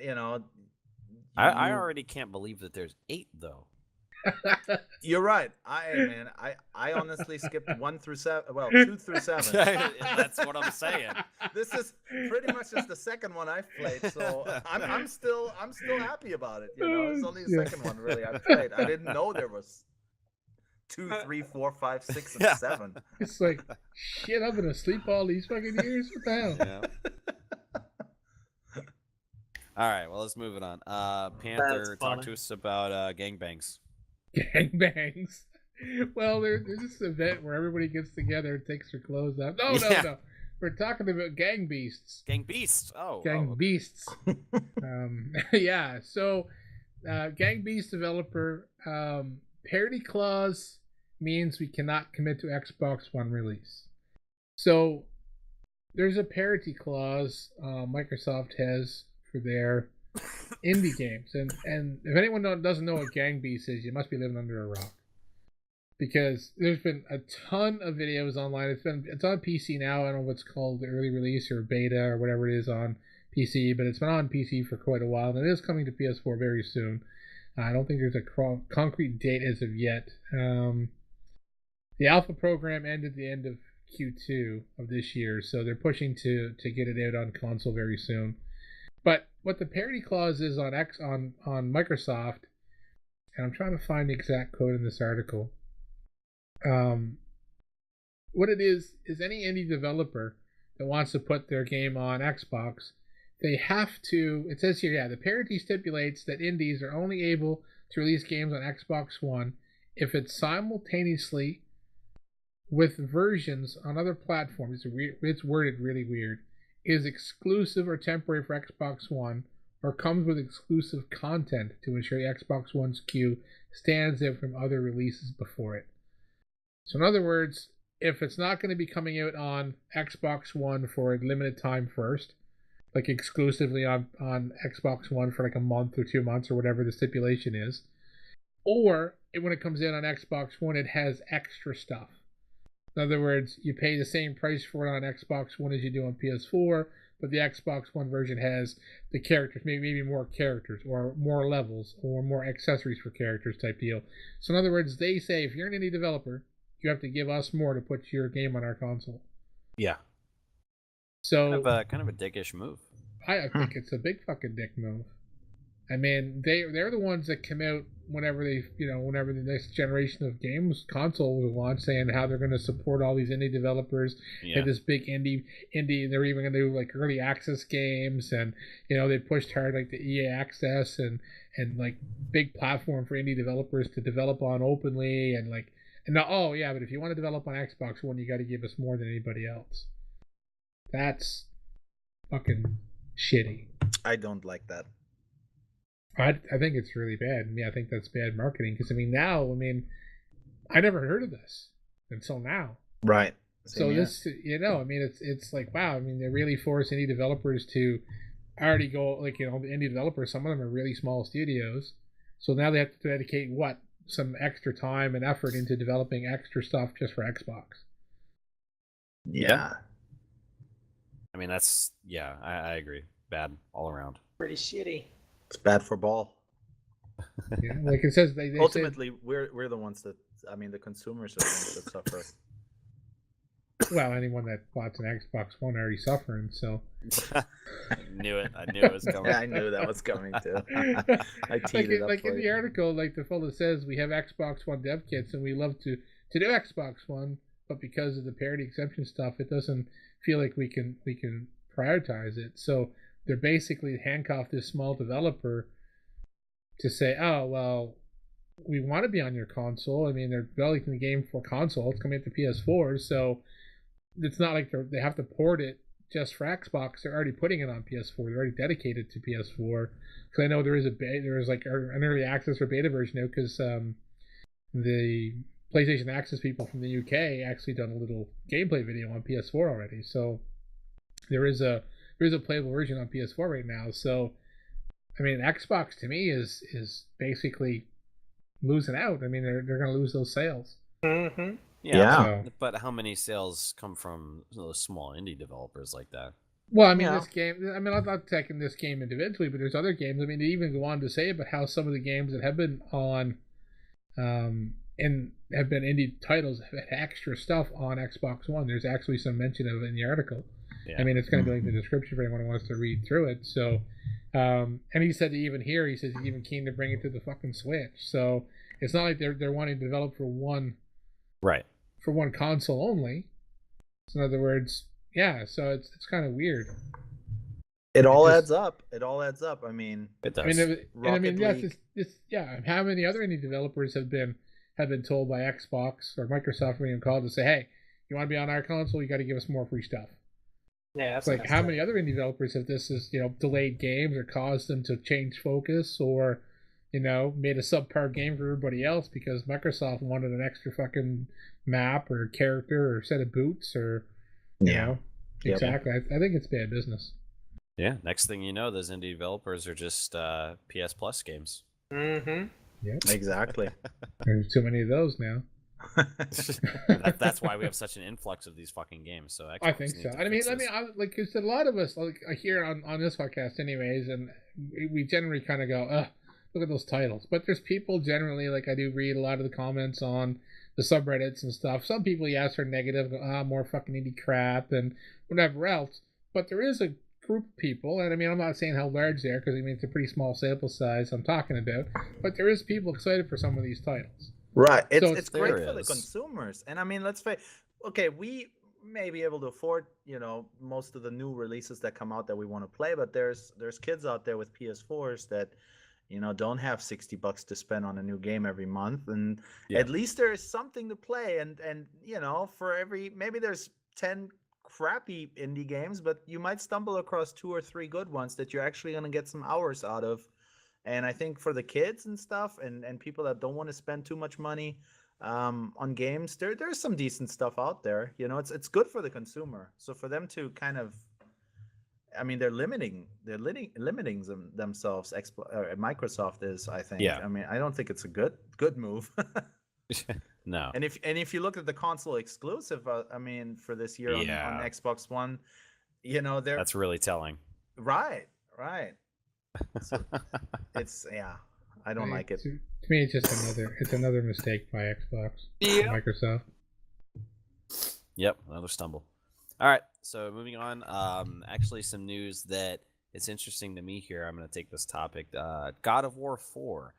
I already can't believe that there's 8 though. You're right. I honestly skipped 1 through 7. Well, 2 through 7. That's what I'm saying. This is pretty much just the second one I've played, so I'm still happy about it. It's only the second one really I've played. I didn't know there was 2, 3, 4, 5, 6, and 7. It's like, shit, I've been asleep all these fucking years. What the hell? Yeah. All right, well, let's move it on. Panther, talk funny. to us about gangbangs. Gangbangs. Well, there's this event where everybody gets together and takes their clothes off. No. We're talking about gang beasts. Gang beasts. Gang beasts. Yeah. So, gang beast developer parity clause means we cannot commit to Xbox One release. So, there's a parity clause Microsoft has for their indie games, and if anyone doesn't know what gang beast is, you must be living under a rock, because there's been a ton of videos online. It's on PC now. I don't know what's called the early release or beta or whatever it is on PC, but it's been on PC for quite a while, and it is coming to PS4 very soon. I don't think there's a concrete date as of yet. The alpha program ended the end of Q2 of this year, so they're pushing to get it out on console very soon. But what the parity clause is on Microsoft, and I'm trying to find the exact quote in this article. What it is any indie developer that wants to put their game on Xbox, they have to. It says here, the parity stipulates that indies are only able to release games on Xbox One if it's simultaneously with versions on other platforms. It's worded really weird. Is exclusive or temporary for Xbox One, or comes with exclusive content to ensure the Xbox One's queue stands out from other releases before it. So in other words, if it's not going to be coming out on Xbox One for a limited time first, like exclusively on Xbox One for like a month or 2 months or whatever the stipulation is, or when it comes in on Xbox One, it has extra stuff. In other words, you pay the same price for it on Xbox One as you do on PS4, but the Xbox One version has the characters, maybe more characters, or more levels, or more accessories for characters type deal. So in other words, they say if you're an indie developer, you have to give us more to put your game on our console. Yeah. So Kind of a dickish move. I think it's a big fucking dick move. I mean, they're the ones that come out whenever whenever the next generation of games console was launched, saying how they're going to support all these indie developers. Yeah. And this big indie. They're even going to do like early access games, and they pushed hard like the EA Access and like big platform for indie developers to develop on openly, and like, and now, oh yeah, but if you want to develop on Xbox One, you got to give us more than anybody else. That's fucking shitty. I don't like that. I think it's really bad. I think that's bad marketing because I never heard of this until now. Right. So this, it's like, wow. They really force indie developers to already go, like, the indie developers. Some of them are really small studios, so now they have to dedicate some extra time and effort into developing extra stuff just for Xbox. Yeah. I agree. Bad all around. Pretty shitty. It's bad for ball. Yeah, like it says, they ultimately we're the ones that, the consumers are the ones that suffer. Well, anyone that bought an Xbox One already suffering. So I knew it was coming. Yeah, I knew that was coming too. I teed it up like for in the article, like the fellow says, we have Xbox One dev kits and we love to do Xbox One, but because of the parity exemption stuff, it doesn't feel like we can prioritize it. So they're basically handcuffed this small developer to say, oh, well, we want to be on your console. They're developing the game for console. It's coming to PS4, so it's not like they have to port it just for Xbox. They're already putting it on PS4. They're already dedicated to PS4. Because I know there is like an early access or beta version now, because the PlayStation Access people from the UK actually done a little gameplay video on PS4 already. So there is a playable version on PS4 right now. So Xbox to me is basically losing out. They're going to lose those sales. Mm-hmm. Yeah. But how many sales come from those small indie developers like that? Well, this game. I'm not taking this game individually, but there's other games. They even go on to say about how some of the games that have been on, and have been indie titles have had extra stuff on Xbox One. There's actually some mention of it in the article. Yeah. It's going to be like the description for anyone who wants to read through it. So, and he said he says he's even keen to bring it to the fucking Switch. So it's not like they're wanting to develop for one, right, for one console only. So in other words, yeah. So it's kind of weird. It all adds up. It all adds up. It does. How many other indie developers have been told by Xbox or Microsoft being called to say, hey, you want to be on our console, you got to give us more free stuff. Yeah, it's like how many other indie developers have this is delayed games or caused them to change focus or made a subpar game for everybody else because Microsoft wanted an extra fucking map or character or set of boots or exactly. I think it's bad business. Yeah, next thing you know, those indie developers are just PS Plus games. Mm-hmm. Yeah, exactly. There's too many of those now. That's why we have such an influx of these fucking games. So I think so. Like you said, a lot of us here on this podcast, anyways, and we generally kind of go, look at those titles. But there's people generally, like I do read a lot of the comments on the subreddits and stuff. Some people, yes, are negative, go, more fucking indie crap and whatever else. But there is a group of people, and I'm not saying how large they are because it's a pretty small sample size I'm talking about. But there is people excited for some of these titles. Right. It's great for the consumers. And let's face, okay, we may be able to afford, most of the new releases that come out that we want to play, but there's kids out there with PS4s that, don't have $60 to spend on a new game every month. And at least there is something to play. And for maybe there's 10 crappy indie games, but you might stumble across 2 or 3 good ones that you're actually going to get some hours out of. And I think for the kids and stuff and people that don't want to spend too much money on games, there's some decent stuff out there. It's good for the consumer. So for them to kind of, they're limiting themselves. Microsoft is, I think. Yeah. I don't think it's a good move. No. And if you look at the console exclusive, for this year on Xbox One, that's really telling. Right. So it's I don't like it. To me, it's just another mistake by Xbox, Microsoft. Yep, another stumble. All right, so moving on. Actually, some news that it's interesting to me here. I'm going to take this topic. God of War 4.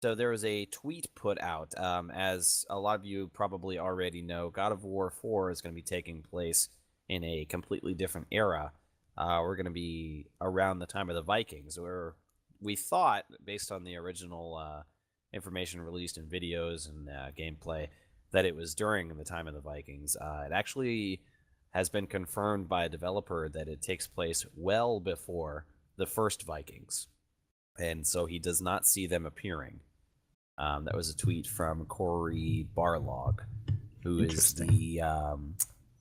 So there was a tweet put out. As a lot of you probably already know, God of War 4 is going to be taking place in a completely different era. We're going to be around the time of the Vikings, where we thought, based on the original information released in videos and gameplay, that it was during the time of the Vikings. It actually has been confirmed by a developer that it takes place well before the first Vikings. And so he does not see them appearing. That was a tweet from Corey Barlog, who is the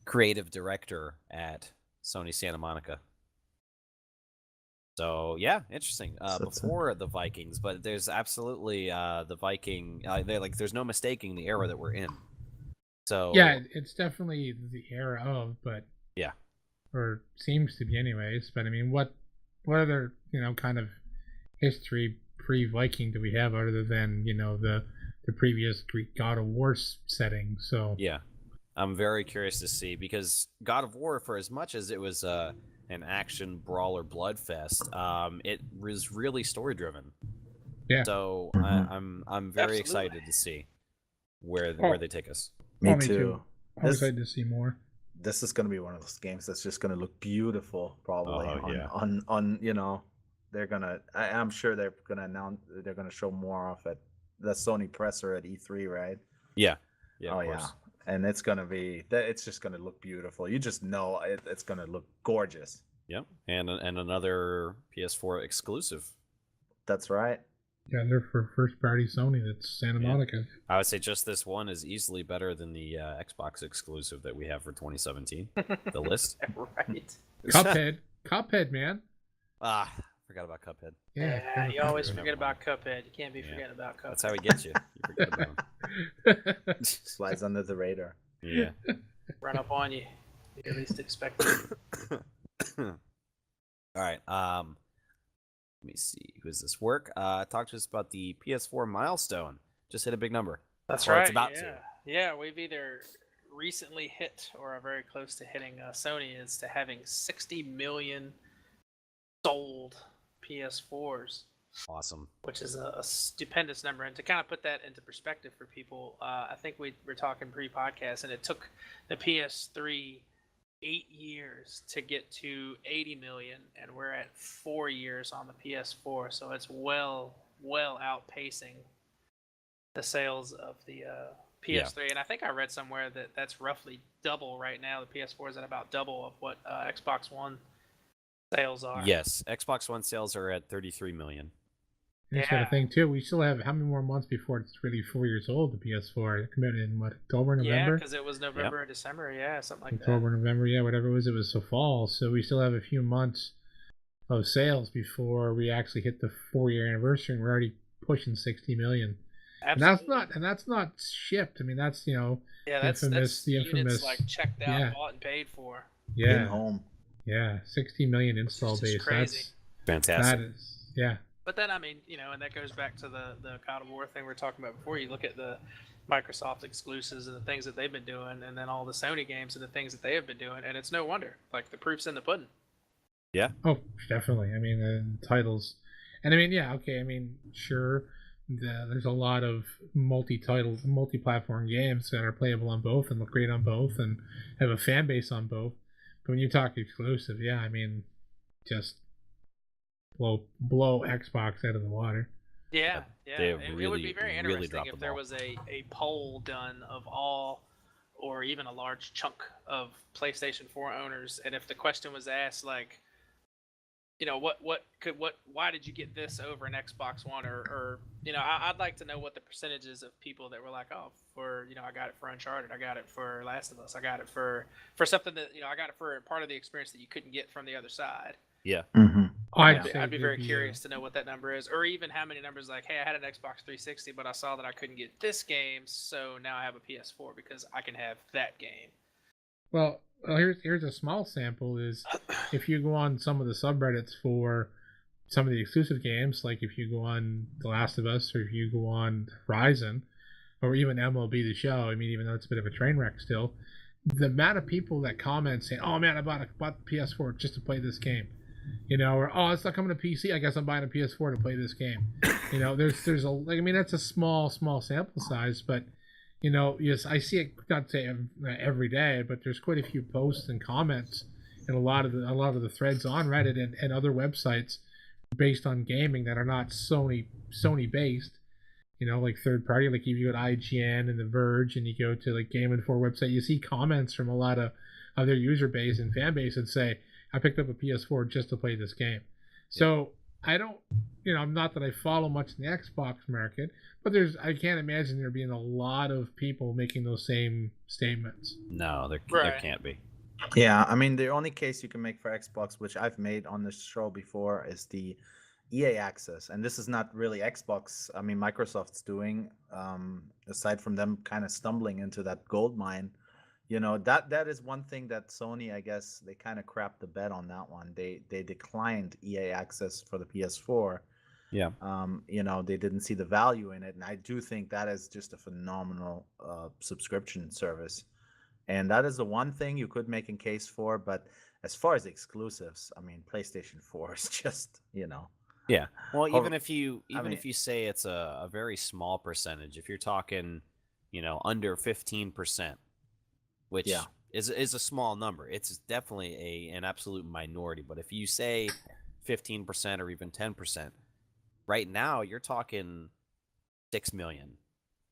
creative director at Sony Santa Monica. So yeah, interesting. Before the Vikings, but there's absolutely the Viking. There's no mistaking the era that we're in. So yeah, it's definitely the era of, but yeah, or seems to be anyways. But I mean, what other kind of history pre-Viking do we have other than the previous Greek God of War setting? So yeah, I'm very curious to see, because God of War, for as much as it was an action brawler bloodfest, it was really story driven. Yeah. So Mhm. I'm very Absolutely. excited to see where they take us. Me me too. too. I'm This, excited to see more. this is going to be one of those games that's just going to look beautiful, probably. Oh, yeah. On they're gonna. I'm sure they're gonna announce. They're gonna show more off at the Sony presser at E3, right? Yeah. Yeah. Oh Of course. yeah, and it's gonna be. It's just gonna look beautiful. You just know it's gonna look gorgeous. Yep. And another PS4 exclusive. That's right. Yeah, they're for first party Sony. That's Santa Yeah. Monica. I would say just this one is easily better than the Xbox exclusive that we have for 2017. The list. Right. Cuphead, man. Forgot about Cuphead. Yeah, you always Cuphead. forget about Cuphead. You can't be Yeah. forgetting about Cuphead. That's how he gets you. You forget about him. Slides under the radar. Yeah. Run up on you. You at least expect it. All right. Let me see. Who is this? Work. Talk to us about the PS4 Milestone. Just hit a big number. That's Or right. it's about yeah. to. Yeah, we've either recently hit or are very close to hitting. Sony is to having 60 million sold PS4s, Awesome. which is a stupendous number. And to kind of put that into perspective for people, I think we were talking pre-podcast, and it took the PS3 8 years to get to 80 million, and we're at 4 years on the PS4, so it's well outpacing the sales of the PS3. And I think I read somewhere that that's roughly double right now. The PS4 is at about double of what Xbox One sales are. Yes. Xbox One sales are at 33 million. That's the thing too. We still have how many more months before it's really 4 years old? The PS4 it came out in what, October, Yeah, November? because it was November or December. Yeah, something like October, that. November, yeah, whatever it was. It was so fall. So we still have a few months of sales before we actually hit the 4-year anniversary, and we're already pushing 60 million. Absolutely. And that's not shipped. I mean, that's yeah, that's infamous, the units infamous, like checked out, yeah. bought and paid for. In yeah, home. yeah, 60 million install Which is base. crazy. Fantastic. That is, yeah. But then, I mean, and that goes back to the God of War thing we were talking about before. You look at the Microsoft exclusives and the things that they've been doing, and then all the Sony games and the things that they have been doing, and it's no wonder. Like, the proof's in the pudding. Yeah. Oh, definitely. I mean, the titles, and I mean, yeah, okay. I mean, sure, there's a lot of multi-platform games that are playable on both and look great on both and have a fan base on both. But when you talk exclusive, yeah, I mean, just blow Xbox out of the water. Yeah. They have It would be very really interesting dropped if the there ball. was a poll done of all, or even a large chunk of PlayStation 4 owners, and if the question was asked, like, why did you get this over an Xbox One, or I'd like to know what the percentages of people that were like, oh, for I got it for Uncharted, I got it for Last of Us, I got it for something that I got it for part of the experience that you couldn't get from the other side. Yeah. Mm-hmm. I'd be very curious to know what that number is, or even how many numbers like, hey, I had an Xbox 360, but I saw that I couldn't get this game, so now I have a PS4 because I can have that game. Well, here's a small sample. Is if you go on some of the subreddits for some of the exclusive games, like if you go on The Last of Us, or if you go on Horizon, or even MLB The Show. I mean, even though it's a bit of a train wreck still, the amount of people that comment saying, "Oh man, I bought the PS4 just to play this game," or oh, it's not coming to PC. I guess I'm buying a PS4 to play this game. There's a like, I mean, that's a small sample size, but yes, I see it not say every day, but there's quite a few posts and comments and a lot of the threads on Reddit and other websites based on gaming that are not Sony based. Like third party, like if you go to IGN and The Verge and you go to like Game Info website, you see comments from a lot of their user base and fan base and say, I picked up a PS4 just to play this game. So I don't, not that I follow much in the Xbox market, but I can't imagine there being a lot of people making those same statements. No, there can't be. Yeah, I mean, the only case you can make for Xbox, which I've made on this show before, is the EA access. And this is not really Xbox. I mean, Microsoft's doing, aside from them kind of stumbling into that gold mine. That is one thing that Sony, I guess, they kind of crapped the bed on that one. They declined EA access for the PS4. Yeah. They didn't see the value in it, and I do think that is just a phenomenal subscription service. And that is the one thing you could make a case for. But as far as exclusives, I mean, PlayStation 4 is just, Yeah. Well, even Oh, if you say it's a very small percentage, if you're talking, under 15%, which is a small number, it's definitely an absolute minority. But if you say 15% or even 10%, right now you're talking 6 million,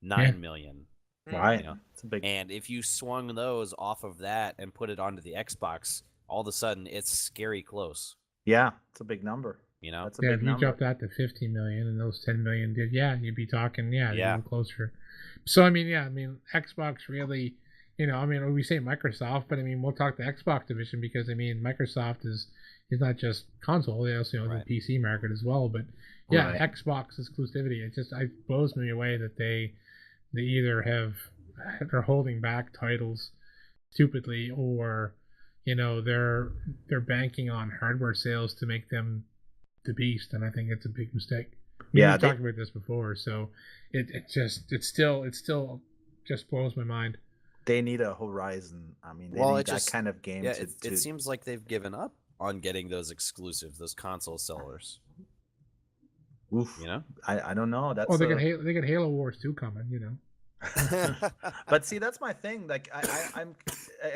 9 million. right. It's a big. And if you swung those off of that and put it onto the Xbox, all of a sudden it's scary close. Yeah, it's a big number. That's a big if you number. dropped that to 50 million and those 10 million did, you'd be talking, Yeah. even closer. So, I mean, Xbox really, we say Microsoft, but I mean, we'll talk the Xbox division because, I mean, Microsoft is not just console, they also have the PC market as well. But yeah, Right. Xbox exclusivity, it blows me away that they either they're holding back titles stupidly or, they're banking on hardware sales to make them the beast, and I think it's a big mistake. We've talked about this before, so it still just blows my mind. They need a Horizon. I mean, they need that kind of game. It seems like they've given up on getting those exclusives, those console sellers. Oof. I don't know. That's They got Halo Wars 2 coming. But see, that's my thing. Like I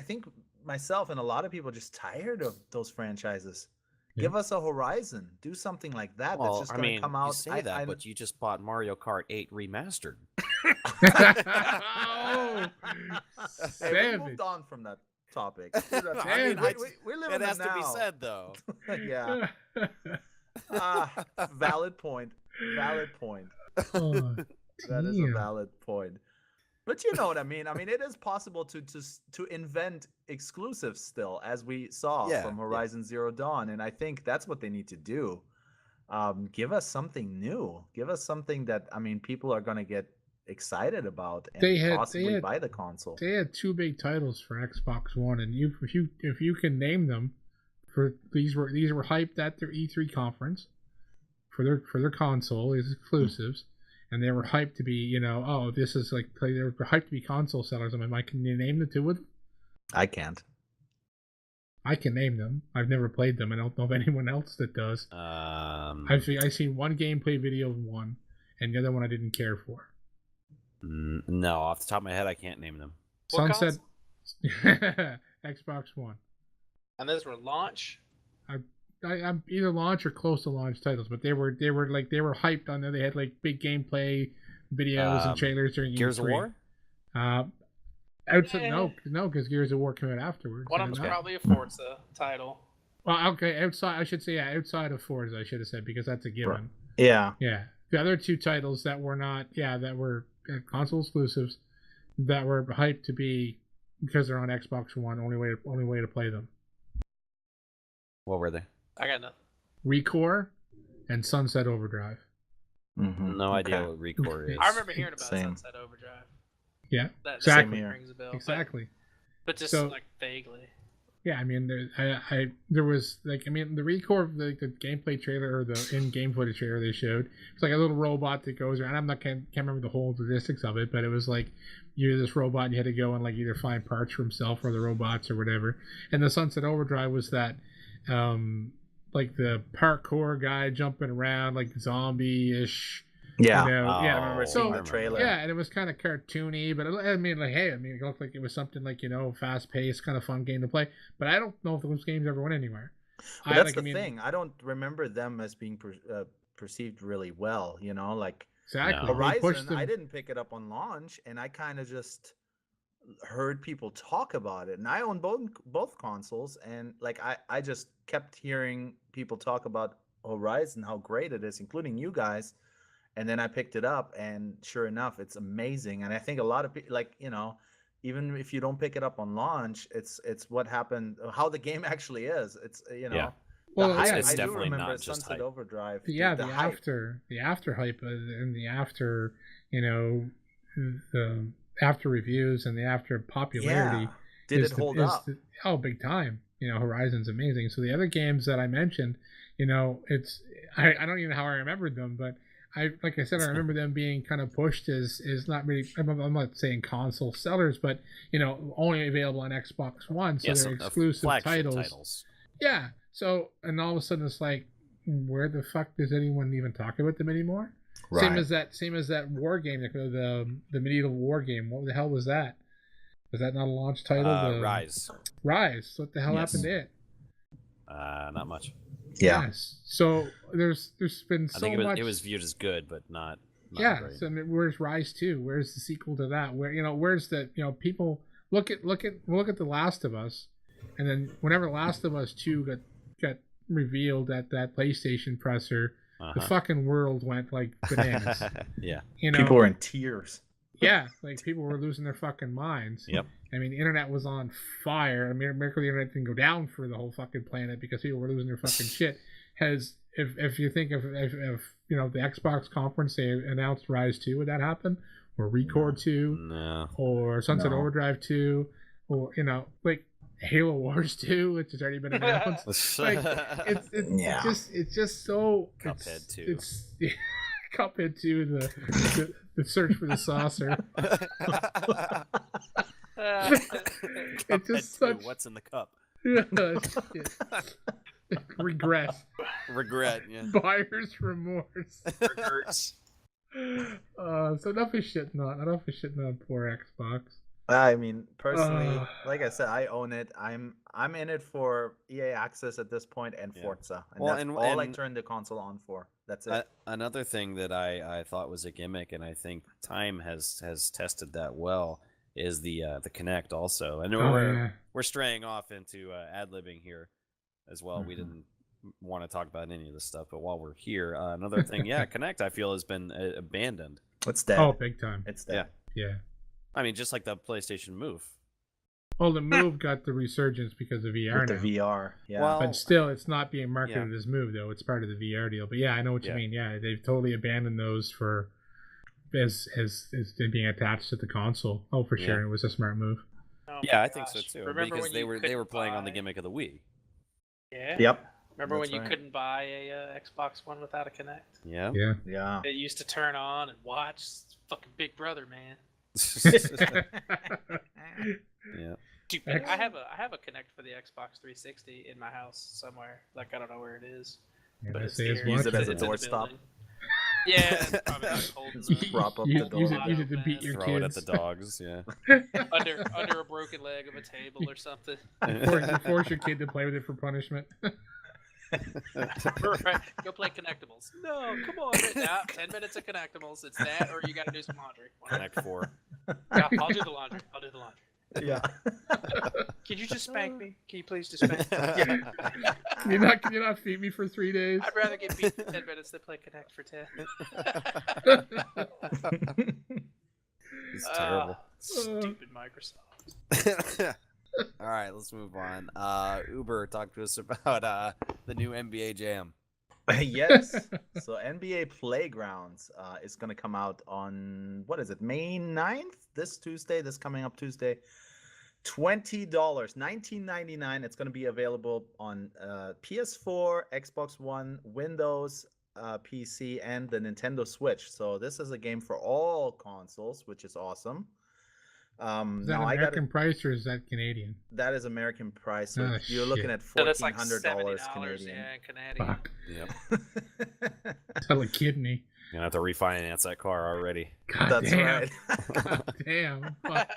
think myself and a lot of people are just tired of those franchises. Yeah. Give us a Horizon. Do something like that. Well, that's just going to come out. You say that, but you just bought Mario Kart 8 remastered. Hey, we moved on from that topic. We're living it has now. to be said, though. Yeah. Valid point. Oh, That is a valid point. But you know what I mean. I mean, it is possible to invent exclusives still, as we saw from Horizon Zero Dawn, and I think that's what they need to do. Give us something new. Give us something that people are going to get excited about and possibly buy the console. They had two big titles for Xbox One, and if you can name them, these were hyped at their E3 conference for their console as exclusives. And they were hyped to be, this is like, they were hyped to be console sellers. I'm like, can you name the two of them? I can't. I can name them. I've never played them. I don't know of anyone else that does. I've seen one gameplay video of one, and the other one I didn't care for. No, off the top of my head, I can't name them. Sunset, Xbox One. And those were launch? I'm either launch or close to launch titles, but they were hyped on there. They had like big gameplay videos and trailers during Gears of War. Outside, no, because Gears of War came out afterwards. One of them's probably a Forza title. Well, okay, outside of Forza, I should have said, because that's a given. Yeah. Yeah. The other two titles that were not, that were console exclusives, that were hyped to be because they're on Xbox One. Only way to play them. What were they? I got nothing. Recore and Sunset Overdrive. Mm-hmm. No idea what Recore is. I remember hearing about Sunset Overdrive. Yeah, that exactly. Rings a bell, exactly. But just like vaguely. Yeah, I mean, there was like, I mean, the Recore, the gameplay trailer or the in-game footage trailer they showed, it's like a little robot that goes around. Can't remember the whole logistics of it, but it was like you're this robot and you had to go and like either find parts for himself or the robots or whatever. And the Sunset Overdrive was that like the parkour guy jumping around like zombie-ish. Yeah. You know, Oh, I remember seeing So, the trailer. yeah, and it was kind of cartoony, but I mean, like, hey, I mean, it looked like it was something like, you know, fast-paced, kind of fun game to play. But I don't know if those games ever went anywhere. But that's the thing. I don't remember them as being perceived really well. You know, like Exactly. No. They pushed Horizon. them. I didn't pick it up on launch, and I kind of just heard people talk about it. And I own both consoles, and like I just kept hearing people talk about Horizon, how great it is, including you guys. And then I picked it up, and sure enough, it's amazing. And I think a lot of people, like, you know, even if you don't pick it up on launch, it's what happened, how the game actually is. It's you know, Yeah. Well, the hype, yeah, it's I do definitely remember not just Sunset hype. Overdrive. Yeah, the the hype. after hype and the after, you know, the after reviews and the after popularity. Yeah. Did it hold up? Oh, big time. You know, Horizon's amazing. So the other games that I mentioned, you know, I don't even know how I remembered them, but like I said, I remember them being kind of pushed as not really. I'm not saying console sellers, but you know, only available on Xbox One, so they're exclusive flagship titles. Yeah. So and all of a sudden it's like, where the fuck does anyone even talk about them anymore? Right. Same as that war game, like the medieval war game. What the hell was that? Was that not a launch title? Rise. Rise. What the hell Yes. happened to it? Not much. Yeah. Yes. So there's been so I think much. it was viewed as good, but not Yeah. great. So I mean, where's Rise 2? Where's the sequel to that? Where's the people look at The Last of Us, and then whenever Last of Us 2 got revealed at that PlayStation presser, the fucking world went like bananas. Yeah. You know, People were in tears. yeah, like people were losing their fucking minds. Yep. I mean, the internet was on fire. I mean, America, the internet didn't go down for the whole fucking planet because people were losing their fucking shit. If you think of you know the Xbox conference, they announced Rise 2, would that happen? Or Record 2? No. Or Sunset No. Overdrive 2? Or you know, like Halo Wars 2, which has already been announced. Like it's just so Cuphead 2. It's Cuphead 2, the search for the saucer. It's just Cuphead 2, such what's in the cup? regret, Regret, yeah. buyer's remorse. Hurts. So enough of shitting on poor Xbox. I mean, personally, like I said, I own it. I'm in it for EA Access at this point and Forza, and Well, that's and- all I and- turned the console on for. That's it. Another thing that I thought was a gimmick, and I think time has tested that well, is the Kinect also. I know we're straying off into ad-libbing here as well. Mm-hmm. We didn't want to talk about any of this stuff, but while we're here, another thing, Kinect I feel has been abandoned. It's dead. Oh, big time. It's dead. Yeah. I mean, just like the PlayStation Move. Well, the Move got the resurgence because of VR With now. the VR. Yeah. Well, But still, it's not being marketed as Move, though. It's part of the VR deal. But yeah, I know what you mean. Yeah, they've totally abandoned those for as being attached to the console. Oh, for sure. It was a smart move. Oh yeah, my I think so gosh. too. Remember Because when they were couldn't playing on the buy- gimmick of the Wii. Yeah. Yep. Remember That's when you right. couldn't buy a Xbox One without a Kinect? Yeah. Yeah. Yeah. It used to turn on and watch. It's fucking Big Brother, man. Yeah. Dude, I have a Kinect for the Xbox 360 in my house somewhere. Like I don't know where it is. But it's here. Use it as a It's in the doorstop. building. Yeah, it's probably not holding the Prop up the door. Use it to beat your Throw kids. it at the dogs. Yeah. under a broken leg of a table or something. Force your kid to play with it for punishment. Right. Go play Connectables. No, come on. Now, 10 minutes of Connectables. It's that, or you got to do some laundry. Connect 4. Yeah, I'll do the laundry. Yeah. Can you just spank me? Can you please just spank me? Can you not feed me for 3 days? I'd rather get beat for 10 minutes than play Connect for 10. It's terrible. Stupid Microsoft. All right, let's move on. Uber, talk to us about the new NBA Jam. Yes. So NBA Playgrounds is going to come out on, what is it, May 9th? This coming up Tuesday. $20, $19.99. It's going to be available on PS4, Xbox One, Windows, PC, and the Nintendo Switch. So this is a game for all consoles, which is awesome. Is that No, I got American price or is that Canadian? that is American price. So Ah, you're looking shit. at So that's like $1,400 $70, Canadian. yeah, Canadian. Fuck. Yep. Sell a kidney. You're gonna have to refinance that car already. God That's damn. right. God damn. Fuck.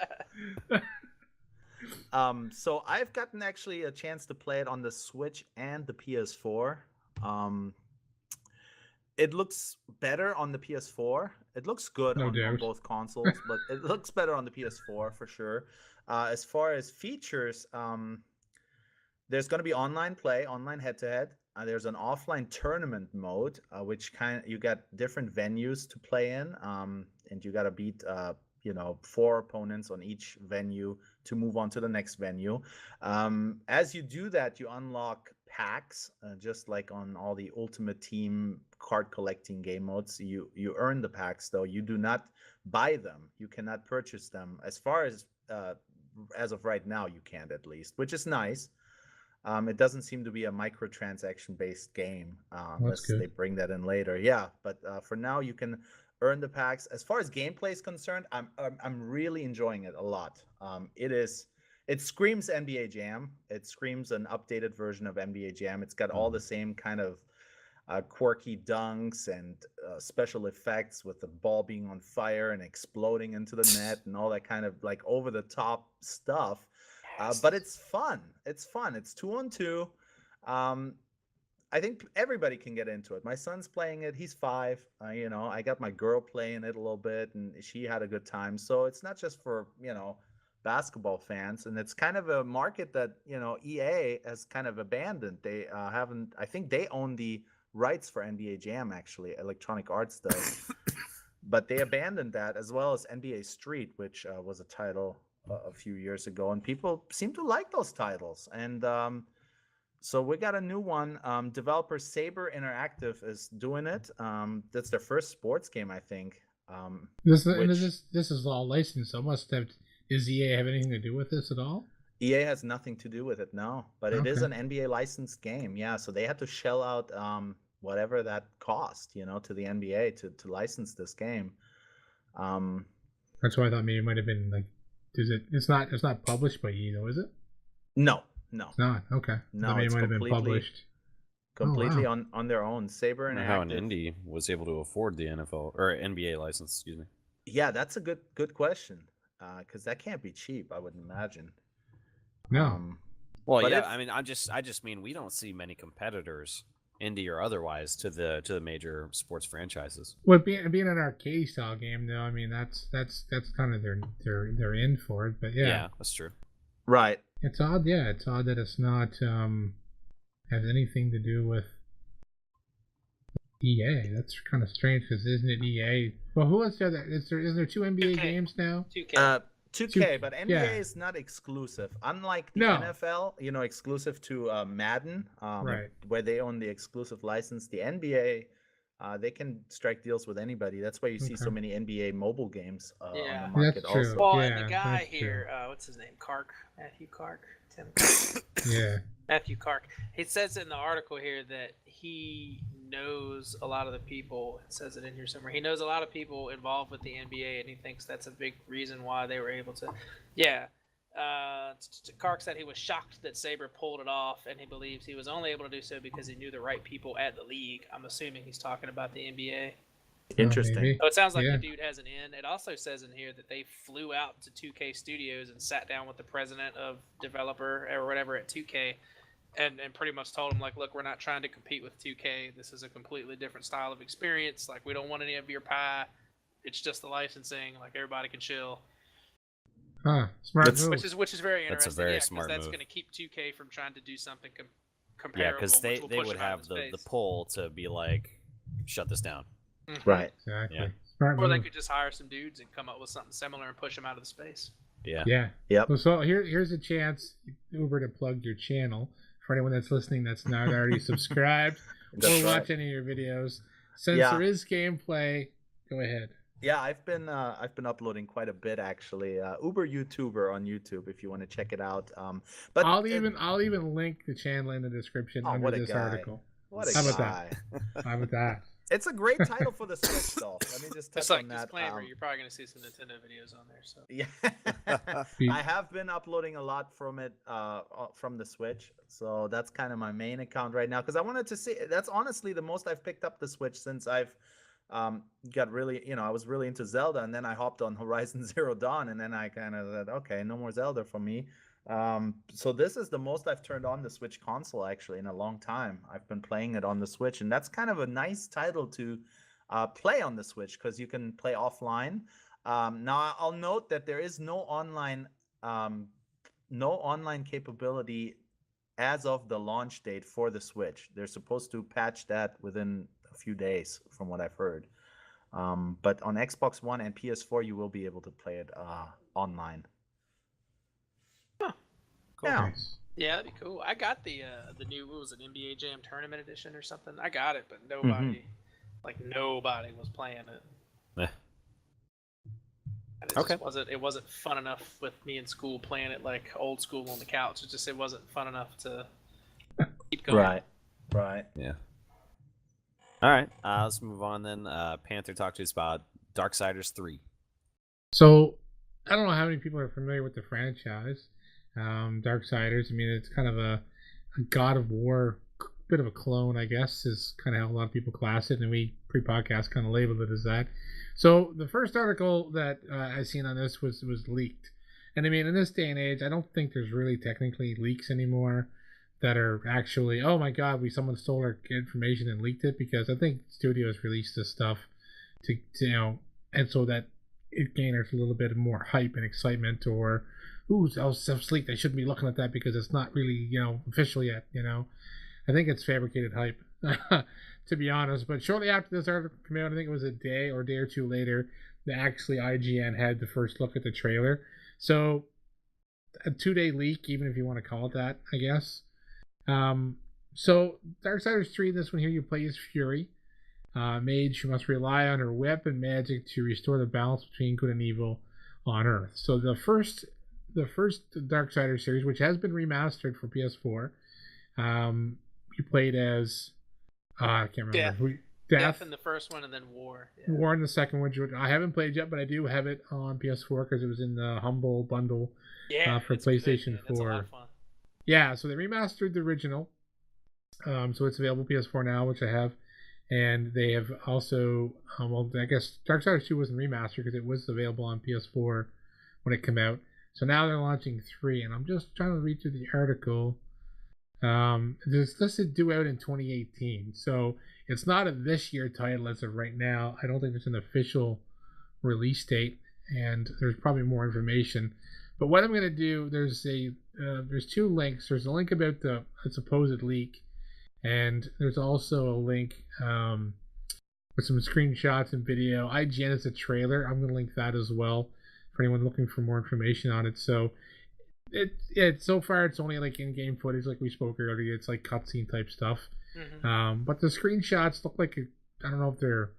So I've gotten actually a chance to play it on the Switch and the PS4. It looks better on the PS4. It looks good No on doubt. both consoles, but it looks better on the PS4 for sure. As far as features, there's going to be online play, online head-to-head. There's an offline tournament mode, which you got different venues to play in, and you got to beat 4 opponents on each venue to move on to the next venue. As you do that, you unlock packs, just like on all the Ultimate Team card collecting game modes. You earn the packs, though. You do not buy them. You cannot purchase them. As far as of right now, you can't, at least, which is nice. It doesn't seem to be a microtransaction based game, unless good. they bring that in later. Yeah, but for now you can earn the packs. As far as gameplay is concerned, I'm really enjoying it a lot. It screams NBA Jam. It screams an updated version of NBA Jam. It's got all the same kind of quirky dunks and special effects, with the ball being on fire and exploding into the net and all that kind of like over the top stuff. But it's fun. It's 2-on-2. I think everybody can get into it. My son's playing it. He's 5. I got my girl playing it a little bit, and she had a good time. So it's not just for basketball fans, and it's kind of a market that EA has kind of abandoned. They haven't. I think they own the rights for NBA Jam. Actually, Electronic Arts does, but they abandoned that, as well as NBA Street, which was a title a few years ago, and people seem to like those titles. And so we got a new one. Developer Saber Interactive is doing it. That's their first sports game, I think. This is all licensed, so does EA have anything to do with this at all? EA has nothing to do with it, no. But it is Okay. an NBA licensed game, yeah. So they had to shell out whatever that cost, to the NBA to license this game. That's why I thought maybe it might have been like. It's not published by EA though, is it? No. It's not. Okay. No, maybe it it's might have been published. completely wow. on their own. Saber I don't Interactive. know how an indie was able to afford the NFL or NBA license. Excuse me. Yeah, that's a good question. Because that can't be cheap, I would imagine. No. Well, But yeah. if- I mean, I just mean we don't see many competitors, indie or otherwise, to the major sports franchises. Well, being an arcade style game though, I mean that's kind of they're in for it. But yeah, that's true. Right. it's odd. Yeah, it's odd that it's not has anything to do with EA. That's kind of strange because isn't it EA? Well, who else does that? Isn't there 2 NBA 2K. games now? 2K. 2K, but NBA yeah. is not exclusive. Unlike the No. NFL, exclusive to Madden, Right. where they own the exclusive license. The NBA, they can strike deals with anybody. That's why you see so Okay. many NBA mobile games on Yeah. the market That's true. also. Well, yeah, and the guy that's true. here, what's his name? Matthew Kark? Tim Yeah. Matthew Kark. He says in the article here that he knows a lot of the people. It says it in here somewhere. He knows a lot of people involved with the NBA, and he thinks that's a big reason why they were able to. Yeah. Kark said he was shocked that Saber pulled it off, and he believes he was only able to do so because he knew the right people at the league. I'm assuming he's talking about the NBA. Interesting. maybe. So it sounds like Yeah. the dude has an in. It also says in here that they flew out to 2K Studios and sat down with the president of developer or whatever at 2K and pretty much told him, like, look, we're not trying to compete with 2K. This is a completely different style of experience. Like, we don't want any of your pie. It's just the licensing. Like, everybody can chill. Huh. Smart That's- move. Which is very That's a interesting. very yeah, 'cause smart that's move. going to keep 2K from trying to do something Yeah, comparable. because they which will they push would them out have of the space. pull to be like, shut this down. Mhm. Right. Exactly. Yeah. Smart Or move. they could just hire some dudes and come up with something similar and push them out of the space. Yeah. Yeah. Yep. So here's a chance, Uber, to plug your channel for anyone that's listening that's not already subscribed That's or right. watch any of your videos. Since Yeah. there is gameplay, go ahead. Yeah, I've been uploading quite a bit actually. Uberyoutuber on YouTube if you want to check it out. But I'll even link the channel in the description Oh, under what a this guy. article. what a How about guy. How about that? It's a great title for the Switch, though. Let me just touch Just like on that. disclaimer, you're probably gonna see some Nintendo videos on there. So Yeah, I have been uploading a lot from it, from the Switch. So that's kind of my main account right now because I wanted to see. That's honestly the most I've picked up the Switch since I've got really, I was really into Zelda, and then I hopped on Horizon Zero Dawn, and then I kind of said, okay, no more Zelda for me. So this is the most I've turned on the Switch console actually in a long time. I've been playing it on the Switch, and that's kind of a nice title to play on the Switch because you can play offline. Now I'll note that there is um, no online capability as of the launch date for the Switch. They're supposed to patch that within a few days, from what I've heard. But on Xbox One and PS4, you will be able to play it online. Cool. Yeah. Nice. yeah, that'd be cool. I got the new, what was it, NBA Jam Tournament Edition or something. I got it, but nobody was playing it. Eh. And it Okay. just wasn't fun enough with me in school playing it like old school on the couch. It wasn't fun enough to keep going. Right. Yeah. All right. Let's move on then. Panther talked to us about Darksiders 3. So I don't know how many people are familiar with the franchise. Darksiders. I mean, it's kind of a God of War, bit of a clone, I guess, is kind of how a lot of people class it, and we pre-podcast kind of labeled it as that. So the first article that I seen on this was leaked, and I mean, in this day and age, I don't think there's really technically leaks anymore that are actually, oh my God, someone stole our information and leaked it, because I think studios release this stuff to and so that it gainers a little bit more hype and excitement, or ooh, self-leaked, I shouldn't be looking at that because it's not really, official yet, I think it's fabricated hype, to be honest. But shortly after this article came out, I think it was a day or two later, that actually IGN had the first look at the trailer. So a 2-day leak, even if you want to call it that, I guess. So Darksiders 3, this one here, you play as Fury, mage who must rely on her whip and magic to restore the balance between good and evil on Earth. So the first Darksiders series, which has been remastered for PS4, you played as I can't remember Death in the first one, and then War. Yeah. War in the second one, which I haven't played yet, but I do have it on PS4 because it was in the Humble bundle for PlayStation 4. It's a lot of fun. Yeah, so they remastered the original, so it's available PS4 now, which I have, and they have also, I guess Darksiders 2 wasn't remastered because it was available on PS4 when it came out. So now they're launching 3, and I'm just trying to read through the article. This is due out in 2018, so it's not a this year title as of right now. I don't think there's an official release date, and there's probably more information. But what I'm going to do, there's 2 links. There's a link about the supposed leak, and there's also a link with some screenshots and video. IGN is a trailer. I'm going to link that as well for anyone looking for more information on it. So it so far it's only like in-game footage, like we spoke earlier. It's like cutscene type stuff. Mm-hmm. But the screenshots look like I don't know if they're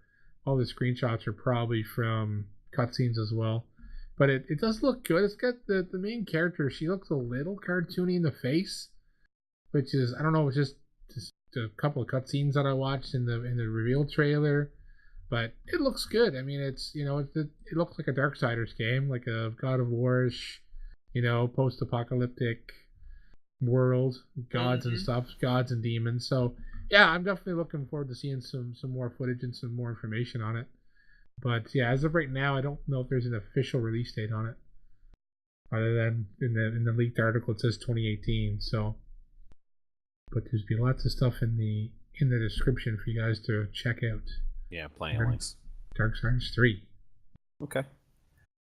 all the screenshots are probably from cutscenes as well. But it does look good. It's got the main character. She looks a little cartoony in the face, which is, I don't know, it's just a couple of cutscenes that I watched in the reveal trailer. But it looks good. I mean, it looks like a Darksiders game, like a God of War-ish, post-apocalyptic world, gods and stuff, gods and demons. So yeah, I'm definitely looking forward to seeing some more footage and some more information on it. But yeah, as of right now, I don't know if there's an official release date on it, other than in the leaked article it says 2018. So, but there's been lots of stuff in the description for you guys to check out. Yeah, playing links. Darksiders 3. Okay.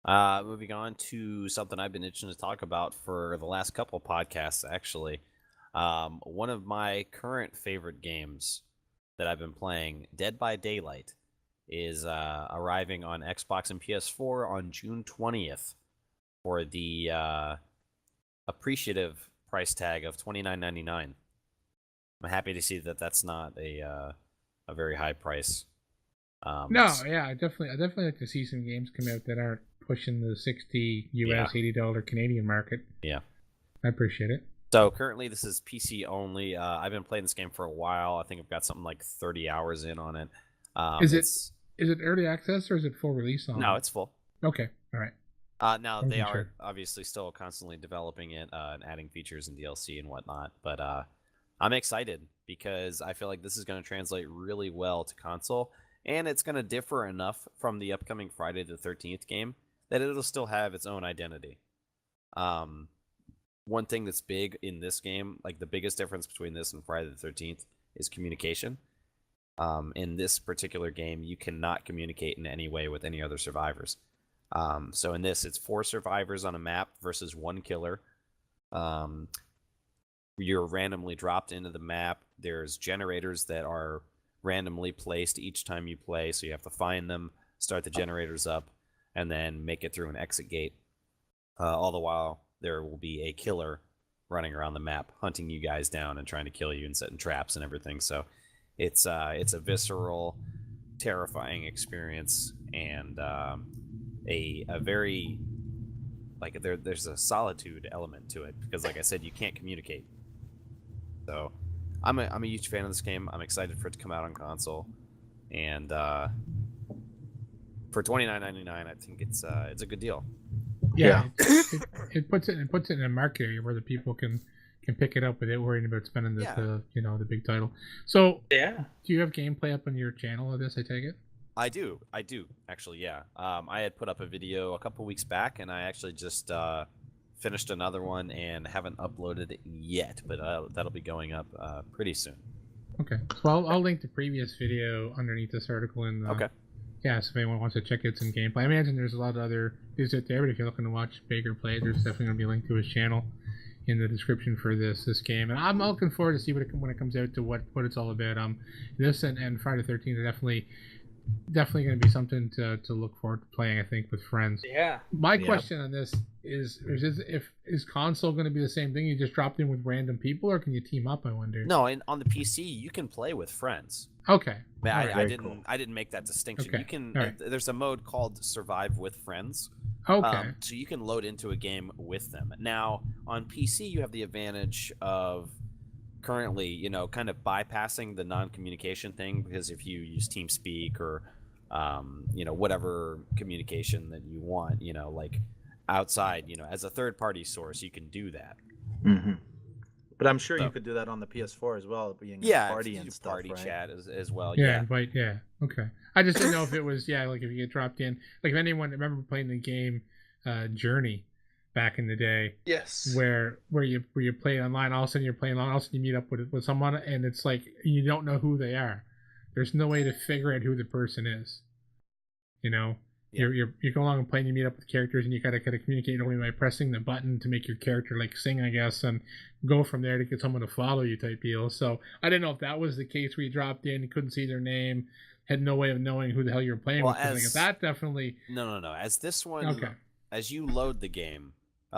Moving on to something I've been itching to talk about for the last couple of podcasts, actually. One of my current favorite games that I've been playing, Dead by Daylight, is arriving on Xbox and PS4 on June 20th for the appreciative price tag of $29.99. I'm happy to see that that's not a very high price. Yeah, I definitely like to see some games come out that aren't pushing the $60 US, $80 Canadian market. Yeah, I appreciate it. So currently this is PC only. I've been playing this game for a while. I think I've got something like 30 hours in on it. Is it It's is it early access or is it full release on? no, it's full. Okay, all right. Now I they wasn't are sure. obviously still constantly developing it and adding features and DLC and whatnot. But I'm excited because I feel like this is going to translate really well to console, and it's going to differ enough from the upcoming Friday the 13th game that it'll still have its own identity. Um, One thing that's big in this game, like the biggest difference between this and Friday the 13th, is communication. In this particular game, you cannot communicate in any way with any other survivors. So in this, it's 4 survivors on a map versus 1 killer. Um, you're randomly dropped into the map. There's generators that are randomly placed each time you play, so you have to find them, start the generators up, and then make it through an exit gate. All the while, there will be a killer running around the map, hunting you guys down and trying to kill you and setting traps and everything. So it's a visceral, terrifying experience, and a very there's a solitude element to it because, like I said, you can't communicate. So I'm a huge fan of this game. I'm excited for it to come out on console, and for $29.99, I think it's a good deal. Yeah, it puts it in a market area where the people can pick it up without worrying about spending the big title. So Yeah. do you have gameplay up on your channel of this? I take it. I do actually. Yeah, I had put up a video a couple weeks back, and I actually just finished another one and haven't uploaded it yet, but that'll be going up pretty soon. Okay, so I'll link the previous video underneath this article in the. Okay. Yeah, so if anyone wants to check out some gameplay, I imagine there's a lot of other videos out there, but if you're looking to watch Baker play, there's definitely going to be a link to his channel in the description for this game. And I'm looking forward to see when it comes out to what it's all about. This and Friday the 13th are definitely going to be something to look forward to playing, I think, with friends. Yeah. My question on this is console going to be the same thing? You just dropped in with random people, or can you team up? I wonder. No, and on the PC you can play with friends. Okay. I didn't make that distinction. Okay. You can. Right. There's a mode called Survive with Friends. Okay. So you can load into a game with them. Now on PC you have the advantage of currently, kind of bypassing the non-communication thing, because if you use TeamSpeak or whatever communication that you want, like outside, as a third-party source, you can do that. Mm-hmm. But I'm sure So- you could do that on the PS4 as well, being Yeah, a party you and do stuff, party right? chat as well. Yeah, Yeah. invite. Yeah, okay. I just didn't know if it was like if you get dropped in, like if anyone remember playing the game Journey back in the day, Yes. where you play online, all of a sudden you're playing online, all of a sudden you meet up with someone, and it's like you don't know who they are. There's no way to figure out who the person is. Yeah. You go along and play, and you meet up with characters, and you gotta communicate only by pressing the button to make your character like sing, I guess, and go from there to get someone to follow you type deal. So I didn't know if that was the case where you dropped in, you couldn't see their name, had no way of knowing who the hell you're playing Well, with. 'Cause, like, that definitely. No. As this one, Okay. as you load the game,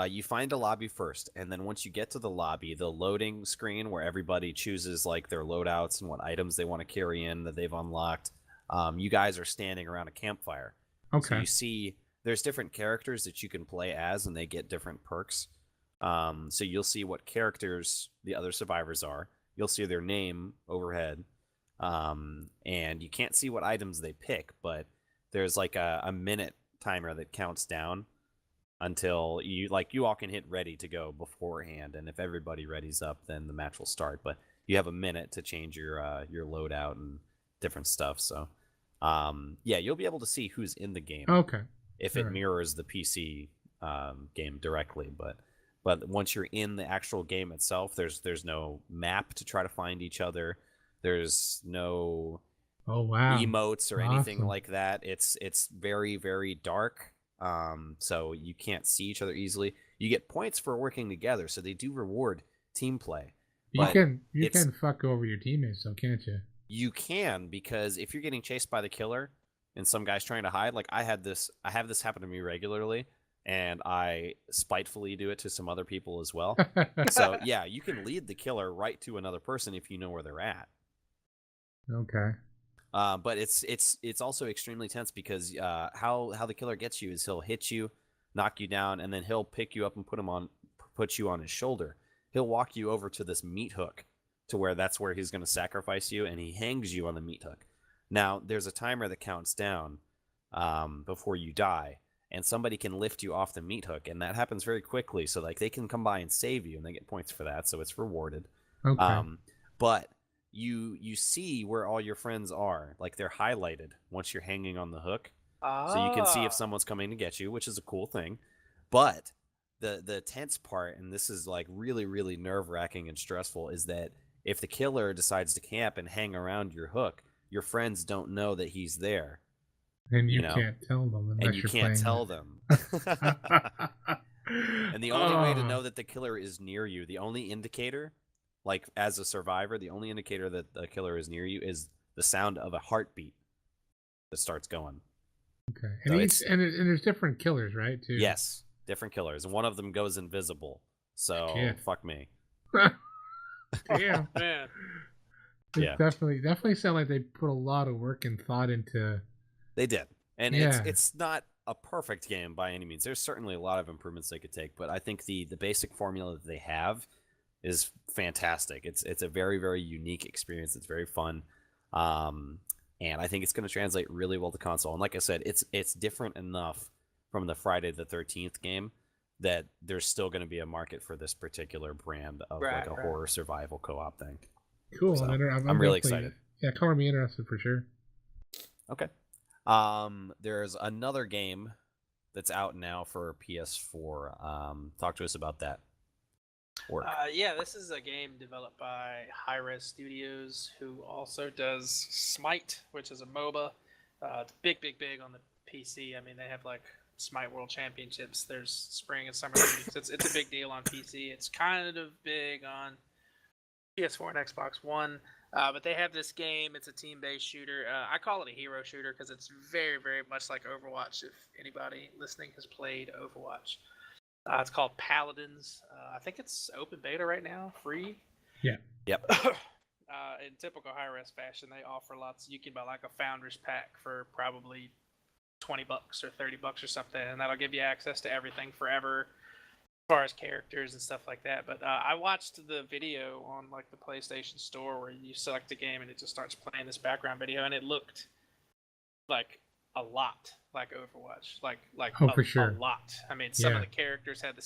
you find a lobby first, and then once you get to the lobby, the loading screen where everybody chooses like their loadouts and what items they want to carry in that they've unlocked. You guys are standing around a campfire. Okay. So you see there's different characters that you can play as, and they get different perks. So you'll see what characters the other survivors are. You'll see their name overhead. And you can't see what items they pick, but there's like a minute timer that counts down until you all can hit ready to go beforehand. And if everybody readies up, then the match will start. But you have a minute to change your loadout and different stuff. So you'll be able to see who's in the game. Okay. If it Alright. mirrors the PC game directly, but once you're in the actual game itself, there's no map to try to find each other. There's no Oh wow. emotes or anything Awesome. like that. It's very, very dark. So you can't see each other easily. You get points for working together, so they do reward team play. You But can it's- fuck over your teammates, though, can't you? You can, because if you're getting chased by the killer and some guy's trying to hide, like I have this happen to me regularly, and I spitefully do it to some other people as well. So yeah, you can lead the killer right to another person if you know where they're at. Okay. But it's also extremely tense because how the killer gets you is he'll hit you, knock you down, and then he'll pick you up and put you on his shoulder. He'll walk you over to this meat hook to where that's where he's going to sacrifice you, and he hangs you on the meat hook. Now, there's a timer that counts down before you die, and somebody can lift you off the meat hook, and that happens very quickly. So like they can come by and save you, and they get points for that, so it's rewarded. Okay. But you see where all your friends are, like they're highlighted once you're hanging on the hook, so you can see if someone's coming to get you, which is a cool thing. But the tense part, and this is like really really nerve-wracking and stressful, is that if the killer decides to camp and hang around your hook, your friends don't know that he's there. And you can't tell them unless and you you're can't playing tell it. them. And the only way to know that the killer is near you, the only indicator, like as a survivor, the only indicator that the killer is near you is the sound of a heartbeat that starts going. Okay. So And there's different killers, right? Too. Yes, different killers, and one of them goes invisible. So Shit. fuck me. Damn. Man. Yeah. Definitely sound like they put a lot of work and thought into. They did, and Yeah. it's not a perfect game by any means. There's certainly a lot of improvements they could take, but I think the basic formula that they have is fantastic. It's a very very unique experience. It's very fun, and I think it's going to translate really well to console. And like I said, it's different enough from the Friday the 13th game that there's still going to be a market for this particular brand of like a horror survival co-op thing. Cool. So, I'm really definitely- excited. Yeah, color me interested for sure. Okay. There's another game that's out now for PS4. Talk to us about that. Work. Yeah, this is a game developed by Hi-Res Studios, who also does Smite, which is a MOBA. It's big on the PC. I mean, they have like Smite World Championships. There's spring and summer leagues. It's a big deal on PC. It's kind of big on PS4 and Xbox One. But they have this game. It's a team-based shooter. I call it a hero shooter because it's very, very much like Overwatch. If anybody listening has played Overwatch, it's called Paladins. I think it's open beta right now, free. Yeah. Yep. In typical Hi-Res fashion, they offer lots. You can buy like a Founders Pack for probably $20 or $30 or something, and that'll give you access to everything forever. As far as characters and stuff like that. But I watched the video on like the PlayStation Store where you select a game and it just starts playing this background video, and it looked like a lot like Overwatch, for sure. a lot. I mean, some of the characters had the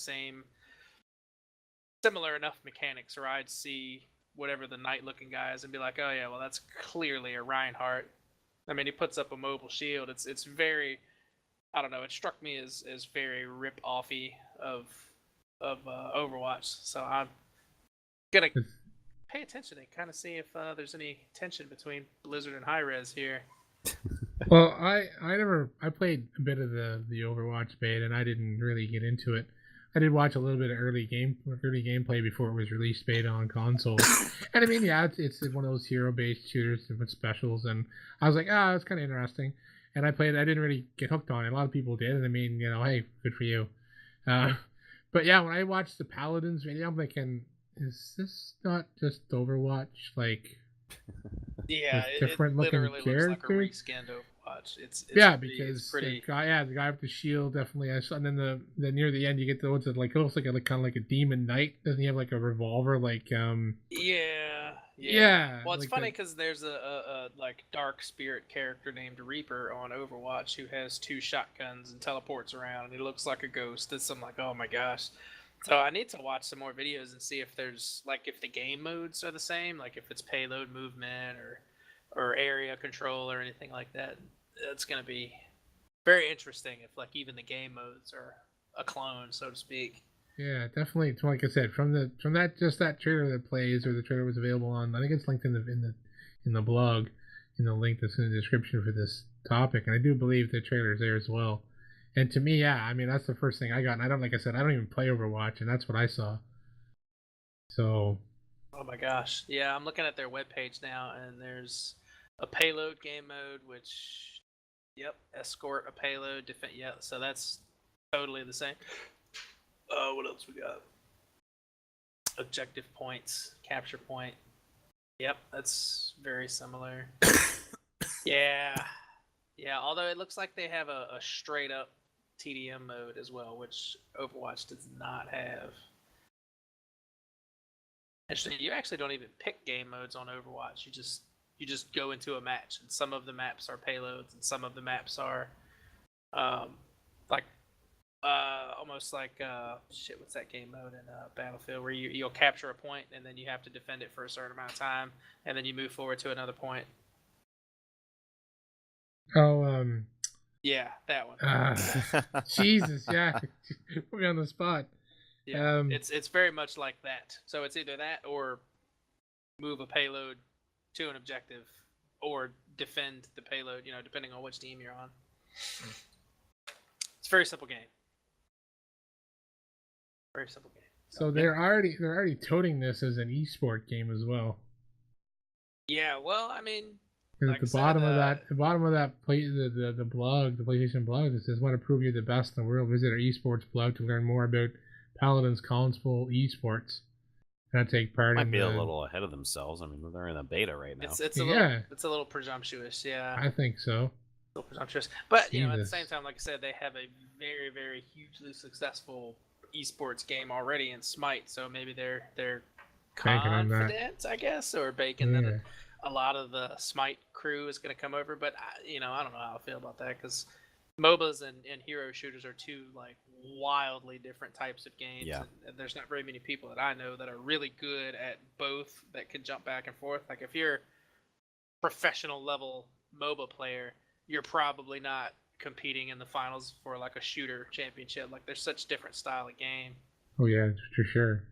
similar enough mechanics, or I'd see whatever the knight looking guy is and be like, oh yeah, well that's clearly a Reinhardt. I mean, he puts up a mobile shield. It's very, I don't know, it struck me as very rip-offy of Overwatch, so I'm gonna pay attention and kind of see if there's any tension between Blizzard and Hi-Res here. Well, I played a bit of the Overwatch beta, and I didn't really get into it. I did watch a little bit of early gameplay before it was released beta on console. And I mean, yeah, it's one of those hero-based shooters with specials, and I was like, it's kind of interesting. And I played. I didn't really get hooked on it. A lot of people did, and I mean, hey, good for you. But yeah, when I watched the Paladins video, I'm thinking, is this not just Overwatch? Like, yeah, different it looking literally character? looks like a reskinned Overwatch. It's because pretty. The guy with the shield definitely. And then the near the end, you get the ones that like it looks like kind of like a demon knight. Doesn't he have like a revolver? Like Yeah. Well, it's like funny because there's a like dark spirit character named Reaper on Overwatch who has 2 shotguns and teleports around, and he looks like a ghost. I'm like, oh my gosh. So I need to watch some more videos and see if there's like if the game modes are the same, like if it's payload movement or area control or anything like that. It's gonna be very interesting if like even the game modes are a clone, so to speak. Yeah, definitely. Like I said, from that trailer that plays, or the trailer was available on. I think it's linked in the blog, in the link that's in the description for this topic, and I do believe the trailer's there as well. And to me, I mean, that's the first thing I got. And I don't even play Overwatch, and that's what I saw. So. Oh my gosh! Yeah, I'm looking at their webpage now, and there's a payload game mode, which, escort a payload, defend. Yeah, so that's totally the same. What else we got? Objective points, capture point. Yep, that's very similar. Yeah. Although it looks like they have a straight up TDM mode as well, which Overwatch does not have. Actually, you actually don't even pick game modes on Overwatch. You just you just go into a match, and some of the maps are payloads, and some of the maps are like almost like what's that game mode in Battlefield where you'll capture a point and then you have to defend it for a certain amount of time, and then you move forward to another point. Oh, yeah, that one. Jesus, yeah, put me on the spot. Yeah, it's very much like that. So it's either that or move a payload to an objective, or defend the payload. Depending on which team you're on. It's a very simple game. Very simple game. So they're already touting this as an esport game as well. Yeah, well, I mean, At the bottom of that the PlayStation blog, it says, "Want to prove you're the best in the world? Visit our esports blog to learn more about Paladin's console esports." And take part Might in be a little ahead of themselves. I mean, they're in a beta right now. It's a little presumptuous. Yeah, I think so. A little presumptuous, but at the Jesus. same time, like I said, they have a very, very hugely successful esports game already in Smite. So maybe they're Banking on that. confident, I guess, or banking that a lot of the Smite crew is going to come over. But I don't know how I feel about that, because MOBAs and hero shooters are two like wildly different types of games. Yeah. And there's not very many people that I know that are really good at both, that can jump back and forth. Like if you're a professional level MOBA player, you're probably not competing in the finals for like a shooter championship. Like there's such different style of game. Oh yeah, for sure.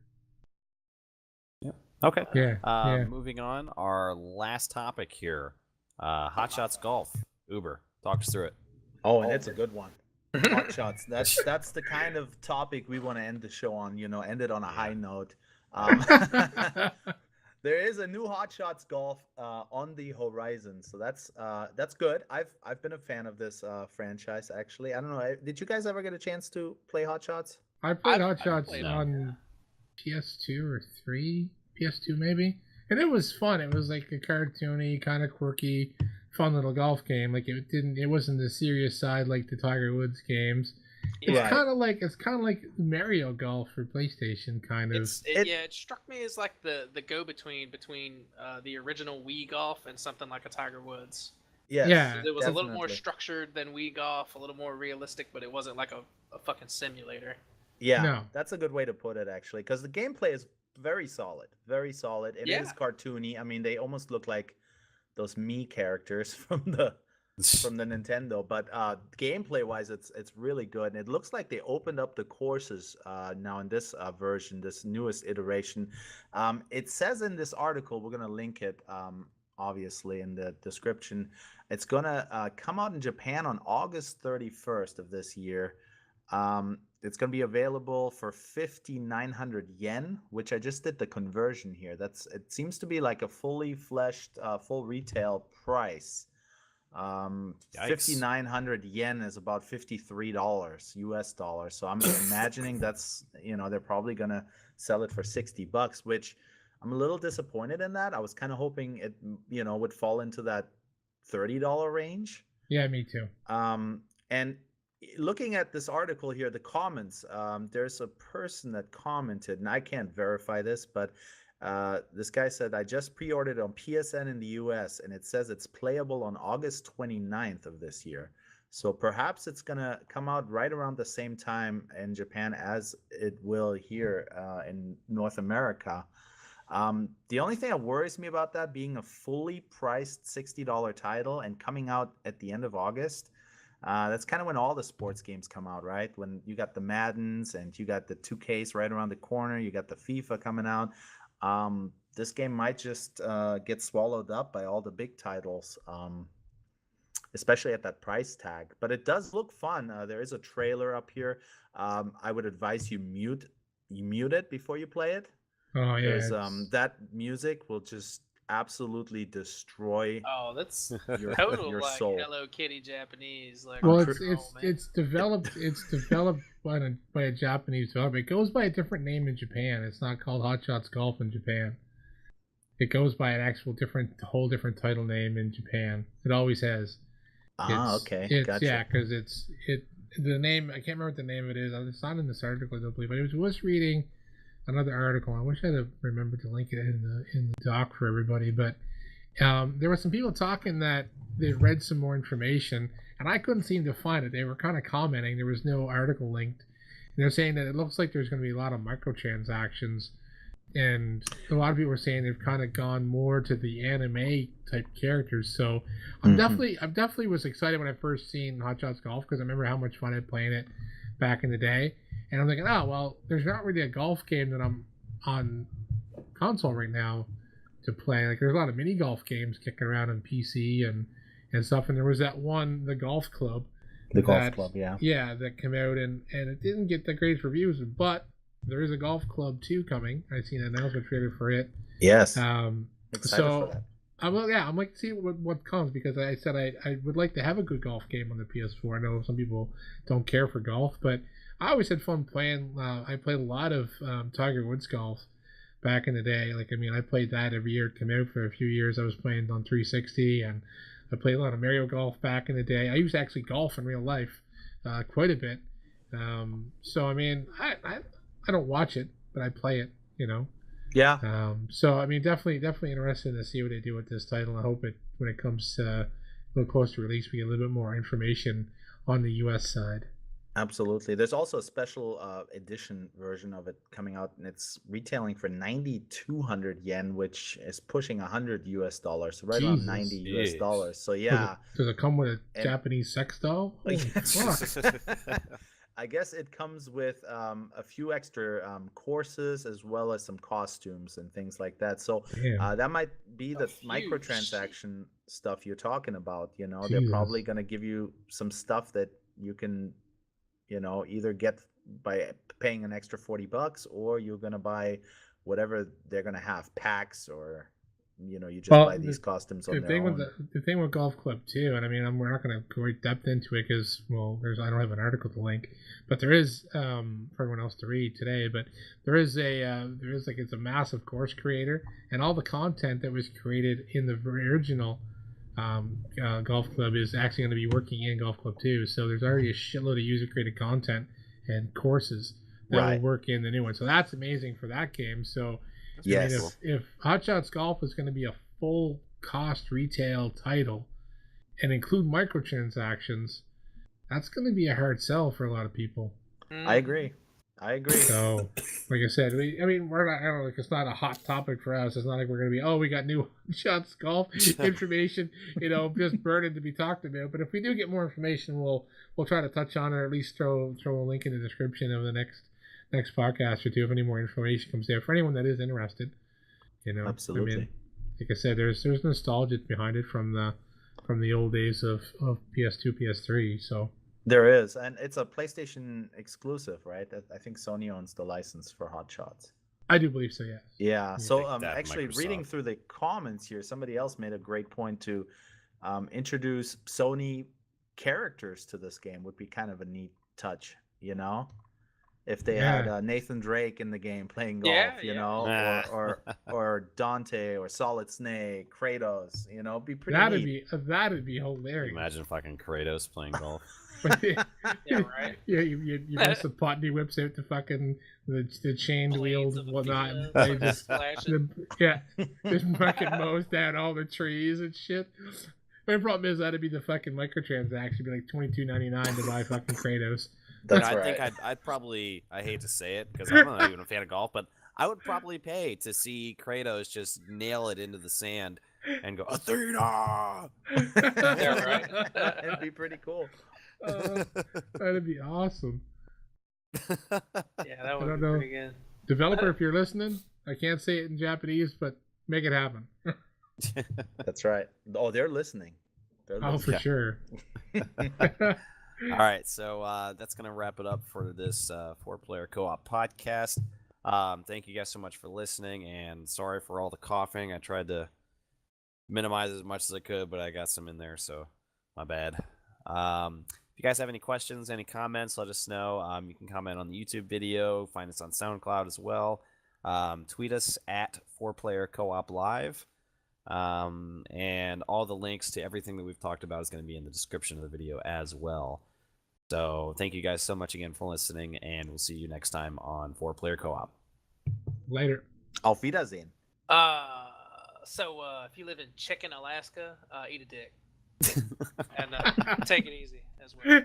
Okay. Yeah. Moving on, our last topic here, Hot Shots Golf. Uber, talk us through it. Oh, and it's a good one. Hot shots. That's the kind of topic we want to end the show on. End it on a high note. There is a new Hot Shots Golf on the horizon, so that's good. I've been a fan of this franchise, actually. I don't know. Did you guys ever get a chance to play Hot Shots? I played Hot Shots played on PS2 or 3, PS2 maybe, and it was fun. It was like a cartoony, kind of quirky, fun little golf game. Like it wasn't the serious side like the Tiger Woods games. It's Right. kind of like Mario Golf for PlayStation, kind of. It struck me as like the go between the original Wii Golf and something like a Tiger Woods. Yes, Yeah. It was a little more definitely. structured than Wii Golf, a little more realistic, but it wasn't like a fucking simulator. Yeah, No. that's a good way to put it, actually, because the gameplay is very solid. Very solid. It is Yeah. cartoony. I mean, they almost look like those Mii characters from the Nintendo, but gameplay wise it's really good, and it looks like they opened up the courses now in this version, this newest iteration. It says in this article, we're going to link it obviously in the description, it's going to come out in Japan on August 31st of this year. It's going to be available for 5,900 yen, which I just did the conversion here. It seems to be like a fully fleshed full retail price. 5,900 yen is about $53 US dollars. So I'm imagining that's, they're probably going to sell it for $60, which I'm a little disappointed in that. I was kind of hoping it, would fall into that $30 range. Yeah, me too. And looking at this article here, the comments, there's a person that commented, and I can't verify this, but this guy said, I just pre-ordered on PSN in the US, and it says it's playable on August 29th of this year. So perhaps it's going to come out right around the same time in Japan as it will here in North America. The only thing that worries me about that being a fully priced $60 title and coming out at the end of August, that's kind of when all the sports games come out, right? When you got the Maddens and you got the 2Ks right around the corner, you got the FIFA coming out. This game might just get swallowed up by all the big titles, especially at that price tag. But it does look fun. There is a trailer up here. I would advise you mute it before you play it. Oh yeah. Because that music will just absolutely destroy Oh, that's your total like soul. Hello Kitty Japanese. Like, Well, man. it's developed by a Japanese developer. It goes by a different name in Japan. It's not called Hot Shots Golf in Japan. It goes by an actual whole different title name in Japan. It always has. Okay, gotcha. Yeah, because the name, I can't remember what the name of it is. It's not in this article, I don't believe. But I was reading another article. I wish I'd have remembered to link it in the doc for everybody. But There were some people talking that they've read some more information, and I couldn't seem to find it. They were kind of commenting. There was no article linked. And they're saying that it looks like there's going to be a lot of microtransactions, and a lot of people are saying they've kind of gone more to the anime type characters. So I'm definitely was excited when I first seen Hot Shots Golf, because I remember how much fun I had playing it back in the day. And I'm thinking, oh well, there's not really a golf game that I'm on console right now to play. Like, there's a lot of mini golf games kicking around on PC and stuff. And there was that one, the Golf Club. Yeah, that came out, and it didn't get the greatest reviews, but there is a Golf Club 2 coming. I've seen an announcement trailer for it. Yes. Excited for that. I'm like to see what comes, because I said I would like to have a good golf game on the PS4. I know some people don't care for golf, but I always had fun playing. I played a lot of Tiger Woods golf back in the day. Like, I mean, I played that every year it came out for a few years. I was playing on 360, and I played a lot of Mario Golf back in the day. I used to actually golf in real life quite a bit. So, I mean, I don't watch it, but I play it, you know. Yeah. So, I mean, definitely interested to see what they do with this title. I hope when it comes a little closer to release, we get a little bit more information on the U.S. side. Absolutely. There's also a special edition version of it coming out, and it's retailing for 9,200 yen, which is pushing $100 US, so right around $90 US. So yeah. Does it come with a Japanese sex doll? Holy fuck. I guess it comes with a few extra courses, as well as some costumes and things like that. So that might be the microtransaction stuff you're talking about. You know, they're probably going to give you some stuff that you can, you know, either get by paying an extra $40, or you're going to buy whatever they're going to have, packs, or, you know, you just buy these costumes on their own. The thing with Golf Club 2, and I mean, we're not going to go right depth into it because, well, I don't have an article to link, but there is for everyone else to read today. But there is it's a massive course creator, and all the content that was created in the original Golf Club is actually going to be working in Golf Club 2. So there's already a shitload of user created content and courses that will work in the new one. So that's amazing for that game. So yes, I mean, if Hot Shots Golf is going to be a full cost retail title and include microtransactions, that's going to be a hard sell for a lot of people. I agree. So, like I said, we're not. I don't know, like, it's not a hot topic for us. It's not like we're going to be, we got new Shots Golf information, you know, just burning to be talked about. But if we do get more information, we'll try to touch on it, or at least throw a link in the description of the next podcast or two if any more information comes there for anyone that is interested. You know, absolutely. I mean, like I said, there's nostalgia behind it from the old days of PS2, PS3. So. There is, and it's a PlayStation exclusive, right? I think Sony owns the license for Hot Shots. I do believe so, yes. Yeah, so actually Microsoft. Reading through the comments here, somebody else made a great point to introduce Sony characters to this game would be kind of a neat touch, you know? If they had Nathan Drake in the game playing golf, you know, or Dante or Solid Snake, Kratos, you know, it'd be pretty neat. That'd be hilarious. Imagine fucking Kratos playing golf. Yeah, right. Yeah, you miss the pot and he whips out the fucking the chained wheels and whatnot. They just fucking mows down all the trees and shit. My problem is that'd be the fucking microtransaction. It'd be like $22.99 to buy fucking Kratos. That's I right. think I'd probably, I hate to say it because I'm not even a fan of golf, but I would probably pay to see Kratos just nail it into the sand and go, Athena! Yeah, right. It'd be pretty cool. That'd be awesome. Yeah, that would be pretty good. Developer, if you're listening, I can't say it in Japanese, but make it happen. That's right. Oh, they're listening. For sure. All right, so that's going to wrap it up for this 4-player co-op podcast. Thank you guys so much for listening, and sorry for all the coughing. I tried to minimize as much as I could, but I got some in there, so my bad. If you guys have any questions, any comments, let us know. You can comment on the YouTube video, find us on SoundCloud as well. Tweet us at 4-player co-op live. And all the links to everything that we've talked about is going to be in the description of the video as well. So thank you guys so much again for listening, and we'll see you next time on 4-player co-op. Later. Auf Wiedersehen. if you live in Chicken, Alaska, eat a dick. And take it easy as well.